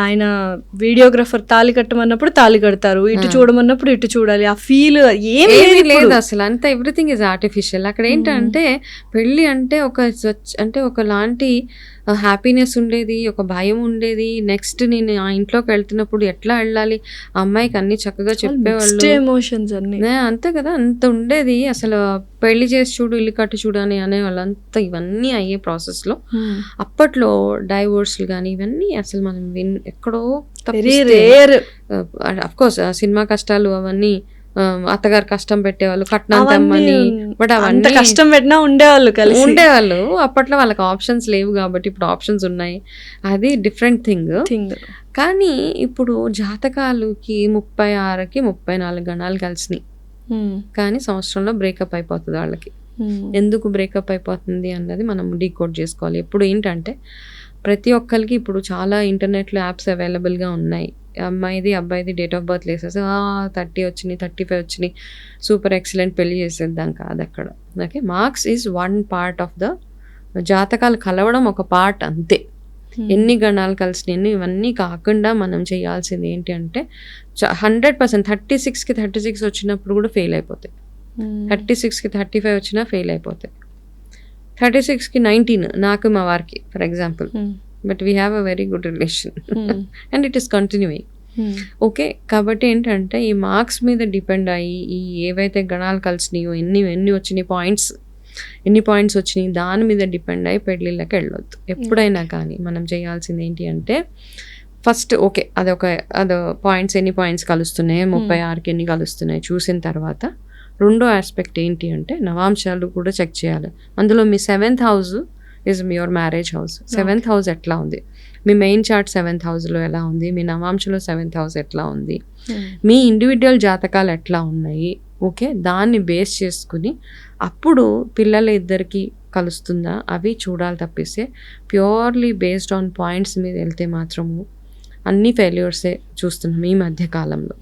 ఆయన వీడియోగ్రాఫర్ తాళి కట్టమన్నప్పుడు తాళి కడతారు, ఇటు చూడమన్నప్పుడు ఇటు చూడాలి. ఆ ఫీల్ ఏమీ లేదు అసలు, అంతా ఎవ్రీథింగ్ ఇస్ ఆర్టిఫిషియల్. అక్కడ ఏంటంటే పెళ్ళి అంటే ఒకలాంటి హ్యాపీనెస్ ఉండేది, ఒక భయం ఉండేది. నెక్స్ట్ నేను ఆ ఇంట్లోకి వెళ్తున్నప్పుడు ఎట్లా వెళ్ళాలి, ఆ అమ్మాయికి అన్ని చక్కగా చెప్పేవాళ్ళు, ఎమోషన్స్ అన్ని అంతే కదా, అంత ఉండేది. అసలు పెళ్లి చేసి చూడు, ఇల్లు కట్టు చూడు అని అనేవాళ్ళు. అంత ఇవన్నీ అయ్యే ప్రాసెస్లో అప్పట్లో డైవోర్స్లు కానీ ఇవన్నీ అసలు మనం ఎక్కడో, అఫ్కోర్స్ సినిమా కష్టాలు అవన్నీ అత్తగారు కష్టం పెట్టేవాళ్ళు, కట్నం తెమ్మని. బట్ అంత అవన్నీ కష్టం పెట్టినా ఉండేవాళ్ళు కలిసి. ఉండేవాళ్ళు. అప్పట్లో వాళ్ళకి ఆప్షన్స్ లేవు కాబట్టి ఇప్పుడు ఆప్షన్స్ ఉన్నాయి, అది డిఫరెంట్ థింగ్. కానీ ఇప్పుడు జాతకాలకి 36కి 34 గణాలు కలిసినాయి, కానీ సంవత్సరంలో బ్రేకప్ అయిపోతుంది వాళ్ళకి. ఎందుకు బ్రేకప్ అయిపోతుంది అన్నది మనం డీకోడ్ చేసుకోవాలి. ఇప్పుడు ఏంటంటే ప్రతి ఒక్కరికి ఇప్పుడు చాలా ఇంటర్నెట్లో యాప్స్ అవైలబుల్గా ఉన్నాయి. అమ్మాయిది అబ్బాయిది డేట్ ఆఫ్ బర్త్ లేసేసి 30 వచ్చినాయి, 35 వచ్చినాయి, సూపర్ ఎక్సలెంట్, పెళ్లి చేసేద్దాం కాదు అక్కడ. Okay, marks is one part of the జాతకాలు కలవడం ఒక పార్ట్ అంతే. ఎన్ని గణాలు కలిసినాయి ఇవన్నీ కాకుండా మనం చేయాల్సింది ఏంటి అంటే 100% 36కి 36 వచ్చినప్పుడు కూడా ఫెయిల్ అయిపోతాయి, 36కి 35 వచ్చినా ఫెయిల్ అయిపోతాయి, 36కి 19 నాకు మా వారికి for example. But we have a very good relation and it is continuing. Okay, కాబట్టి ఏంటంటే ఈ మార్క్స్ మీద డిపెండ్ అయ్యి ఈ ఏవైతే గణాలు కలిసినాయో ఎన్ని వచ్చినాయి ఎన్ని పాయింట్స్ వచ్చినాయి దాని మీద డిపెండ్ అయ్యి పెళ్ళిళ్ళకి వెళ్ళొద్దు. ఎప్పుడైనా కానీ మనం చేయాల్సింది ఏంటి అంటే ఫస్ట్ ఓకే అదో పాయింట్స్, ఎన్ని పాయింట్స్ కలుస్తున్నాయి, 36కి ఎన్ని కలుస్తున్నాయి చూసిన తర్వాత రెండో ఆస్పెక్ట్ ఏంటి అంటే నవాంశాలు కూడా చెక్ చేయాలి. అందులో మీ 7th house is your marriage house. 7th house ఎట్లా ఉంది, మీ మెయిన్ చార్ట్ 7th హౌస్లో ఎలా ఉంది, మీ నవాంశలో 7th హౌస్ ఎట్లా ఉంది, మీ ఇండివిజువల్ జాతకాలు ఎట్లా ఉన్నాయి. ఓకే, దాన్ని బేస్ చేసుకుని అప్పుడు పిల్లల ఇద్దరికి కలుస్తుందా అవి చూడాలి తప్పిస్తే ప్యూర్లీ బేస్డ్ ఆన్ పాయింట్స్ మీద వెళ్తే మాత్రము అన్ని ఫెయిల్యూర్సే చూస్తున్నాం ఈ మధ్య కాలంలో.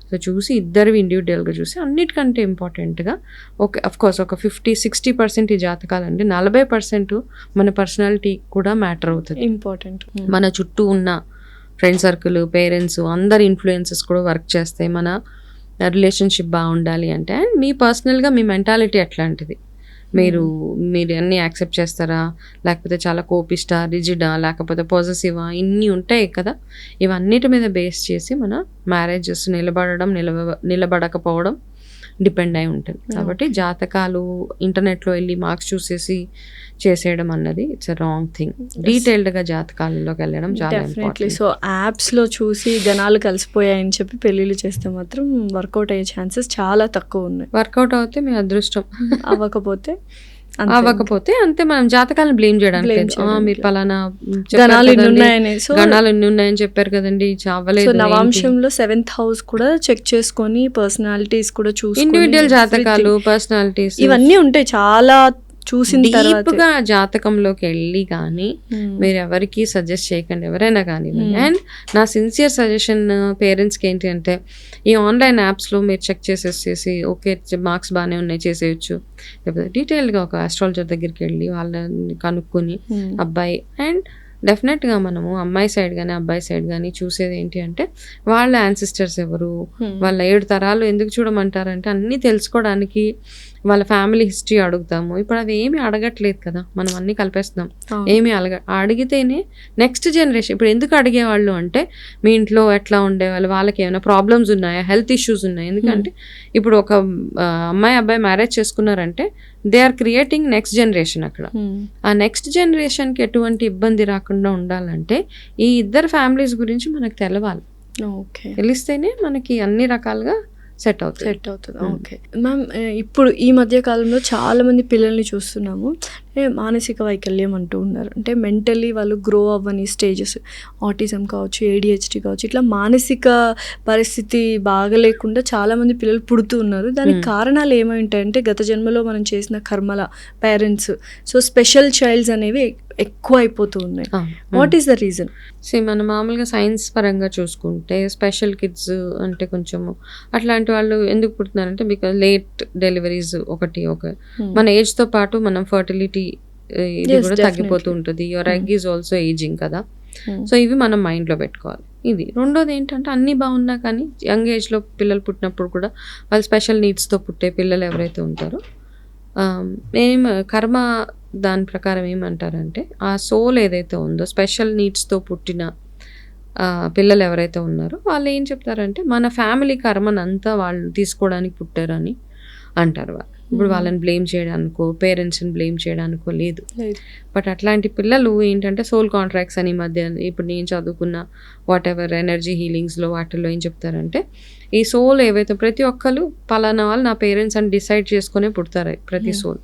సో చూసి ఇద్దరివి ఇండివిజువల్గా చూసి అన్నిటికంటే ఇంపార్టెంట్గా అఫ్కోర్స్ ఒక 50-60% ఈ జాతకాలు అంటే 40% మన పర్సనాలిటీ కూడా మ్యాటర్ అవుతుంది, ఇంపార్టెంట్. మన చుట్టూ ఉన్న ఫ్రెండ్ సర్కిల్, పేరెంట్స్, అందరి ఇన్ఫ్లుయెన్సెస్ కూడా వర్క్ చేస్తాయి మన రిలేషన్షిప్ బాగుండాలి అంటే. అండ్ మీ పర్సనల్గా మీ మెంటాలిటీ ఎట్లాంటిది, మీరు అన్నీ యాక్సెప్ట్ చేస్తారా, లేకపోతే చాలా కోపిస్టా, రిజిడా, లేకపోతే పాజిటివా, ఇన్ని ఉంటాయి కదా. ఇవన్నిటి మీద బేస్ చేసి మన మ్యారేజెస్ నిలబడకపోవడం డిపెండ్ అయి ఉంటుంది. కాబట్టి జాతకాలు ఇంటర్నెట్లో వెళ్ళి మార్క్స్ చూసేసి చేసేయడం అన్నది ఇట్స్ అ రాంగ్ థింగ్. డీటెయిల్డ్గా జాతకాలలోకి వెళ్ళడం చాలా ఇంపార్టెంట్. సో యాప్స్లో చూసి గణాలు కలిసిపోయాయని చెప్పి పెళ్ళిళ్ళు చేస్తే మాత్రం వర్కౌట్ అయ్యే ఛాన్సెస్ చాలా తక్కువ ఉన్నాయి. వర్కౌట్ అవుతే మీ అదృష్టం, అవ్వకపోతే అంతే. మనం జాతకాలను బ్లేమ్ చేయడానికి మీరు పలానా గణాలు ఎన్ని ఉన్నాయని చెప్పారు కదండి, చావలేదు. నవాంశంలో 7th హౌస్ కూడా చెక్ చేసుకొని పర్సనాలిటీస్ కూడా చూసి ఇండివిజువల్ జాతకాలు, పర్సనాలిటీస్ ఇవన్నీ ఉంటాయి. చాలా చూసిన డీప్గా జాతకంలోకి వెళ్ళి కానీ మీరు ఎవరికి సజెస్ట్ చేయకండి, ఎవరైనా కానీ. అండ్ నా సిన్సియర్ సజెషన్ పేరెంట్స్కి ఏంటి అంటే ఈ ఆన్లైన్ యాప్స్లో మీరు చెక్ చేసేసి ఓకే మార్క్స్ బాగానే ఉన్నాయి చేసేయచ్చు, లేకపోతే డీటెయిల్గా ఒక ఆస్ట్రాలజర్ దగ్గరికి వెళ్ళి వాళ్ళని కనుక్కొని అబ్బాయి అండ్ డెఫినెట్గా మనము అమ్మాయి సైడ్ కానీ అబ్బాయి సైడ్ కానీ చూసేది ఏంటి అంటే వాళ్ళ యాన్సిస్టర్స్ ఎవరు, వాళ్ళ 7 తరాలు ఎందుకు చూడమంటారంటే అన్నీ తెలుసుకోవడానికి వాళ్ళ ఫ్యామిలీ హిస్టరీ అడుగుతాము. ఇప్పుడు అవి ఏమి అడగట్లేదు కదా, మనం అన్నీ కలిపేస్తున్నాం. ఏమి అడిగితేనే నెక్స్ట్ జనరేషన్. ఇప్పుడు ఎందుకు అడిగేవాళ్ళు అంటే మీ ఇంట్లో ఎట్లా ఉండేవాళ్ళు, వాళ్ళకి ఏమైనా ప్రాబ్లమ్స్ ఉన్నాయా, హెల్త్ ఇష్యూస్ ఉన్నాయి. ఎందుకంటే ఇప్పుడు ఒక అమ్మాయి అబ్బాయి మ్యారేజ్ చేసుకున్నారంటే they are creating next generation. అక్కడ ఆ నెక్స్ట్ జనరేషన్కి ఎటువంటి ఇబ్బంది రాకుండా ఉండాలంటే ఈ ఇద్దరు ఫ్యామిలీస్ గురించి మనకు తెలవాలి. తెలిస్తేనే మనకి అన్ని రకాలుగా సెట్ అవుతుంది. ఓకే మ్యామ్, ఇప్పుడు ఈ మధ్య కాలంలో చాలామంది పిల్లల్ని చూస్తున్నాము మానసిక వైకల్యం అంటూ ఉన్నారు. అంటే మెంటల్లీ వాళ్ళు గ్రో అవ్వని స్టేజెస్, ఆటిజం కావచ్చు, ADHD కావచ్చు, ఇట్లా మానసిక పరిస్థితి బాగలేకుండా చాలామంది పిల్లలు పుడుతూ ఉన్నారు. దానికి కారణాలు ఏమై ఉంటాయంటే గత జన్మలో మనం చేసిన కర్మల, పేరెంట్స్, సో స్పెషల్ చైల్డ్స్ అనేవి ఎక్కువ అయిపోతూ ఉన్నాయి. What is the reason? మనం మామూలుగా సైన్స్ పరంగా చూసుకుంటే స్పెషల్ కిడ్స్ అంటే కొంచెము అట్లాంటి వాళ్ళు ఎందుకు పుడుతున్నారంటే బికాజ్ లేట్ డెలివరీస్ ఒకటి మన ఏజ్తో పాటు మనం ఫర్టిలిటీ ఇది కూడా తగ్గిపోతూ ఉంటుంది. Your egg is also ageing కదా. సో ఇవి మనం మైండ్లో పెట్టుకోవాలి. ఇది రెండోది ఏంటంటే అన్నీ బాగున్నా కానీ యంగ్ ఏజ్లో పిల్లలు పుట్టినప్పుడు కూడా వాళ్ళు స్పెషల్ నీడ్స్తో పుట్టే పిల్లలు ఎవరైతే ఉంటారో కర్మ దాని ప్రకారం ఏమంటారంటే ఆ సోల్ ఏదైతే ఉందో స్పెషల్ నీడ్స్తో పుట్టిన పిల్లలు ఎవరైతే ఉన్నారో వాళ్ళు ఏం చెప్తారంటే మన ఫ్యామిలీ కర్మనంతా వాళ్ళు తీసుకోవడానికి పుట్టారని అంటారు వాళ్ళు. ఇప్పుడు వాళ్ళని బ్లేమ్ చేయడానికో పేరెంట్స్ని బ్లేమ్ చేయడానికో లేదు. లేదు. బట్ అట్లాంటి పిల్లలు ఏంటంటే సోల్ కాంట్రాక్ట్స్ అని మధ్య ఇప్పుడు నేను చదువుకున్న వాట్ ఎవర్ ఎనర్జీ హీలింగ్స్లో వాటిల్లో ఏం చెప్తారంటే ఈ సోల్ ఏవైతే ప్రతి ఒక్కరు పలానా వాళ్ళు నా పేరెంట్స్ అని డిసైడ్ చేసుకునే పుడతారు. ప్రతి సోల్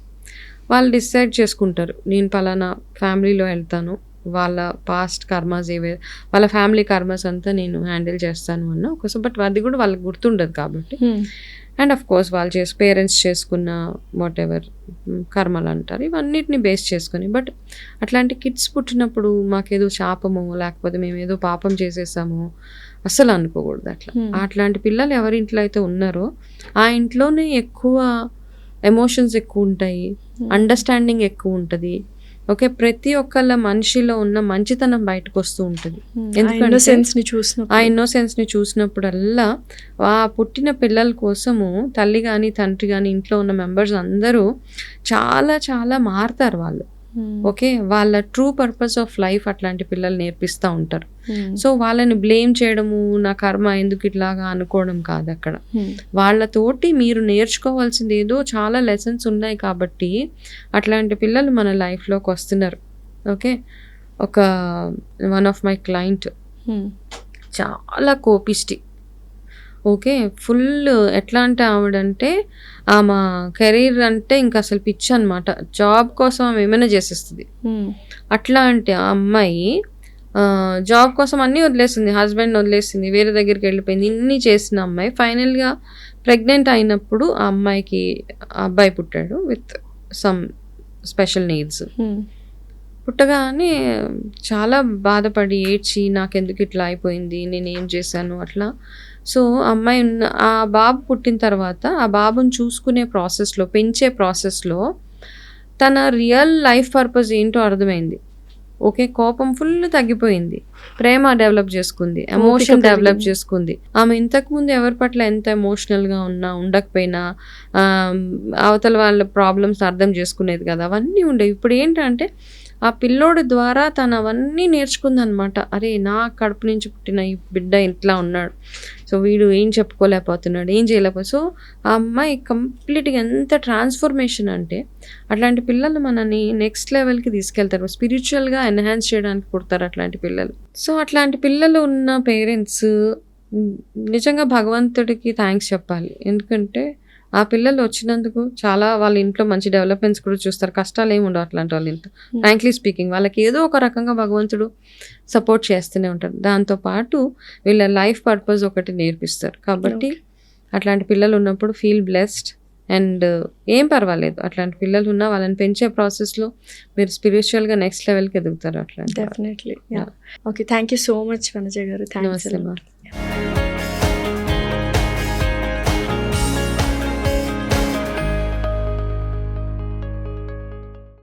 వాళ్ళు డిసైడ్ చేసుకుంటారు, నేను పలానా ఫ్యామిలీలో వెళ్తాను, వాళ్ళ పాస్ట్ కర్మాస్ ఏవే వాళ్ళ ఫ్యామిలీ కర్మాస్ అంతా నేను హ్యాండిల్ చేస్తాను అన్న ఒకసారి. బట్ అది కూడా వాళ్ళకి గుర్తుండదు కాబట్టి. అండ్ ఆఫ్ కోర్స్ వాళ్ళు పేరెంట్స్ చేసుకున్న వాట్ ఎవర్ కర్మలు అంటారు, ఇవన్నిటిని బేస్ చేసుకొని. బట్ అట్లాంటి కిడ్స్ పుట్టినప్పుడు మాకేదో శాపమో లేకపోతే మేము ఏదో పాపం చేసేసామో అస్సలు అనుకోకూడదు. అట్లాంటి పిల్లలు ఎవరి ఇంట్లో అయితే ఉన్నారో ఆ ఇంట్లోనే ఎక్కువ ఎమోషన్స్ ఎక్కువ ఉంటాయి, అండర్స్టాండింగ్ ఎక్కువ ఉంటుంది. ఓకే, ప్రతి ఒక్కళ్ళ మనిషిలో ఉన్న మంచితనం బయటకు వస్తూ ఉంటుంది. ఎందుకంటే ఆ ఇన్నోసెన్స్ని చూసినప్పుడల్లా ఆ పుట్టిన పిల్లల కోసము తల్లి కానీ తండ్రి కానీ ఇంట్లో ఉన్న మెంబర్స్ అందరూ చాలా చాలా మారుతారు వాళ్ళు. ఓకే, వాళ్ళ ట్రూ పర్పస్ ఆఫ్ లైఫ్ అట్లాంటి పిల్లలు నేర్పిస్తూ ఉంటారు. సో వాళ్ళని బ్లేమ్ చేయడము, నా కర్మ ఎందుకు ఇట్లాగా అనుకోవడం కాదు. అక్కడ వాళ్ళతోటి మీరు నేర్చుకోవాల్సింది ఏదో చాలా లెసన్స్ ఉన్నాయి కాబట్టి అట్లాంటి పిల్లలు మన లైఫ్లోకి వస్తున్నారు. ఓకే, ఒక వన్ ఆఫ్ మై క్లయింట్ చాలా కోపిష్టి. ఓకే, ఫుల్ ఎట్లా అంటే ఆవిడంటే ఆమె కెరీర్ అంటే ఇంకా అసలు పిచ్చి అనమాట. జాబ్ కోసం ఆమె ఏమైనా చేసేస్తుంది. అట్లా అంటే ఆ అమ్మాయి జాబ్ కోసం అన్నీ వదిలేసింది, హస్బెండ్ వదిలేసింది, వేరే దగ్గరికి వెళ్ళిపోయింది. ఇన్ని చేసిన అమ్మాయి ఫైనల్గా ప్రెగ్నెంట్ అయినప్పుడు ఆ అమ్మాయికి అబ్బాయి పుట్టాడు విత్ సమ్ స్పెషల్ నీడ్స్. పుట్టగానే చాలా బాధపడి ఏడ్చి నాకెందుకు ఇట్లా అయిపోయింది, నేనేం చేశాను అట్లా. సో అమ్మాయి ఆ బాబు పుట్టిన తర్వాత ఆ బాబుని చూసుకునే ప్రాసెస్లో, పెంచే ప్రాసెస్లో తన రియల్ లైఫ్ పర్పస్ ఏంటో అర్థమైంది. ఓకే, కోపం ఫుల్ తగ్గిపోయింది, ప్రేమ డెవలప్ చేసుకుంది, ఎమోషన్ డెవలప్ చేసుకుంది. ఆమె ఇంతకుముందు ఎవరి పట్ల ఎంత ఎమోషనల్గా ఉన్నా ఉండకపోయినా అవతల వాళ్ళ ప్రాబ్లమ్స్ అర్థం చేసుకునేది కదా, అవన్నీ ఉండేవి. ఇప్పుడు ఏంటంటే ఆ పిల్లోడి ద్వారా తను అవన్నీ నేర్చుకుందనమాట. అరే, నా కడుపు నుంచి పుట్టిన ఈ బిడ్డ ఇట్లా ఉన్నాడు, సో వీడు ఏం చెప్పుకోలేకపోతున్నాడు, ఏం చేయలేకపోతే. సో ఆ అమ్మాయి కంప్లీట్గా ఎంత ట్రాన్స్ఫర్మేషన్ అంటే అట్లాంటి పిల్లలు మనని నెక్స్ట్ లెవెల్కి తీసుకెళ్తారు, స్పిరిచువల్గా ఎన్హాన్స్ చేయడానికి పుడతారు అట్లాంటి పిల్లలు. సో అట్లాంటి పిల్లలు ఉన్న పేరెంట్స్ నిజంగా భగవంతుడికి థ్యాంక్స్ చెప్పాలి. ఎందుకంటే ఆ పిల్లలు వచ్చినందుకు చాలా వాళ్ళ ఇంట్లో మంచి డెవలప్మెంట్స్ కూడా చూస్తారు. కష్టాలు ఏమి ఉండవు అట్లాంటి వాళ్ళ ఇంట్లో. ఫ్రాంక్లీ స్పీకింగ్ వాళ్ళకి ఏదో ఒక రకంగా భగవంతుడు సపోర్ట్ చేస్తూనే ఉంటారు. దాంతోపాటు వీళ్ళ లైఫ్ పర్పస్ ఒకటి నేర్పిస్తారు. కాబట్టి అట్లాంటి పిల్లలు ఉన్నప్పుడు ఫీల్ బ్లెస్డ్. అండ్ ఏం పర్వాలేదు, అట్లాంటి పిల్లలు ఉన్నా వాళ్ళని పెంచే ప్రాసెస్లో మీరు స్పిరిచువల్గా నెక్స్ట్ లెవెల్కి ఎదుగుతారు. అట్లా definitely. Okay, thank you so much Vanaja గారు. థ్యాంక్స్.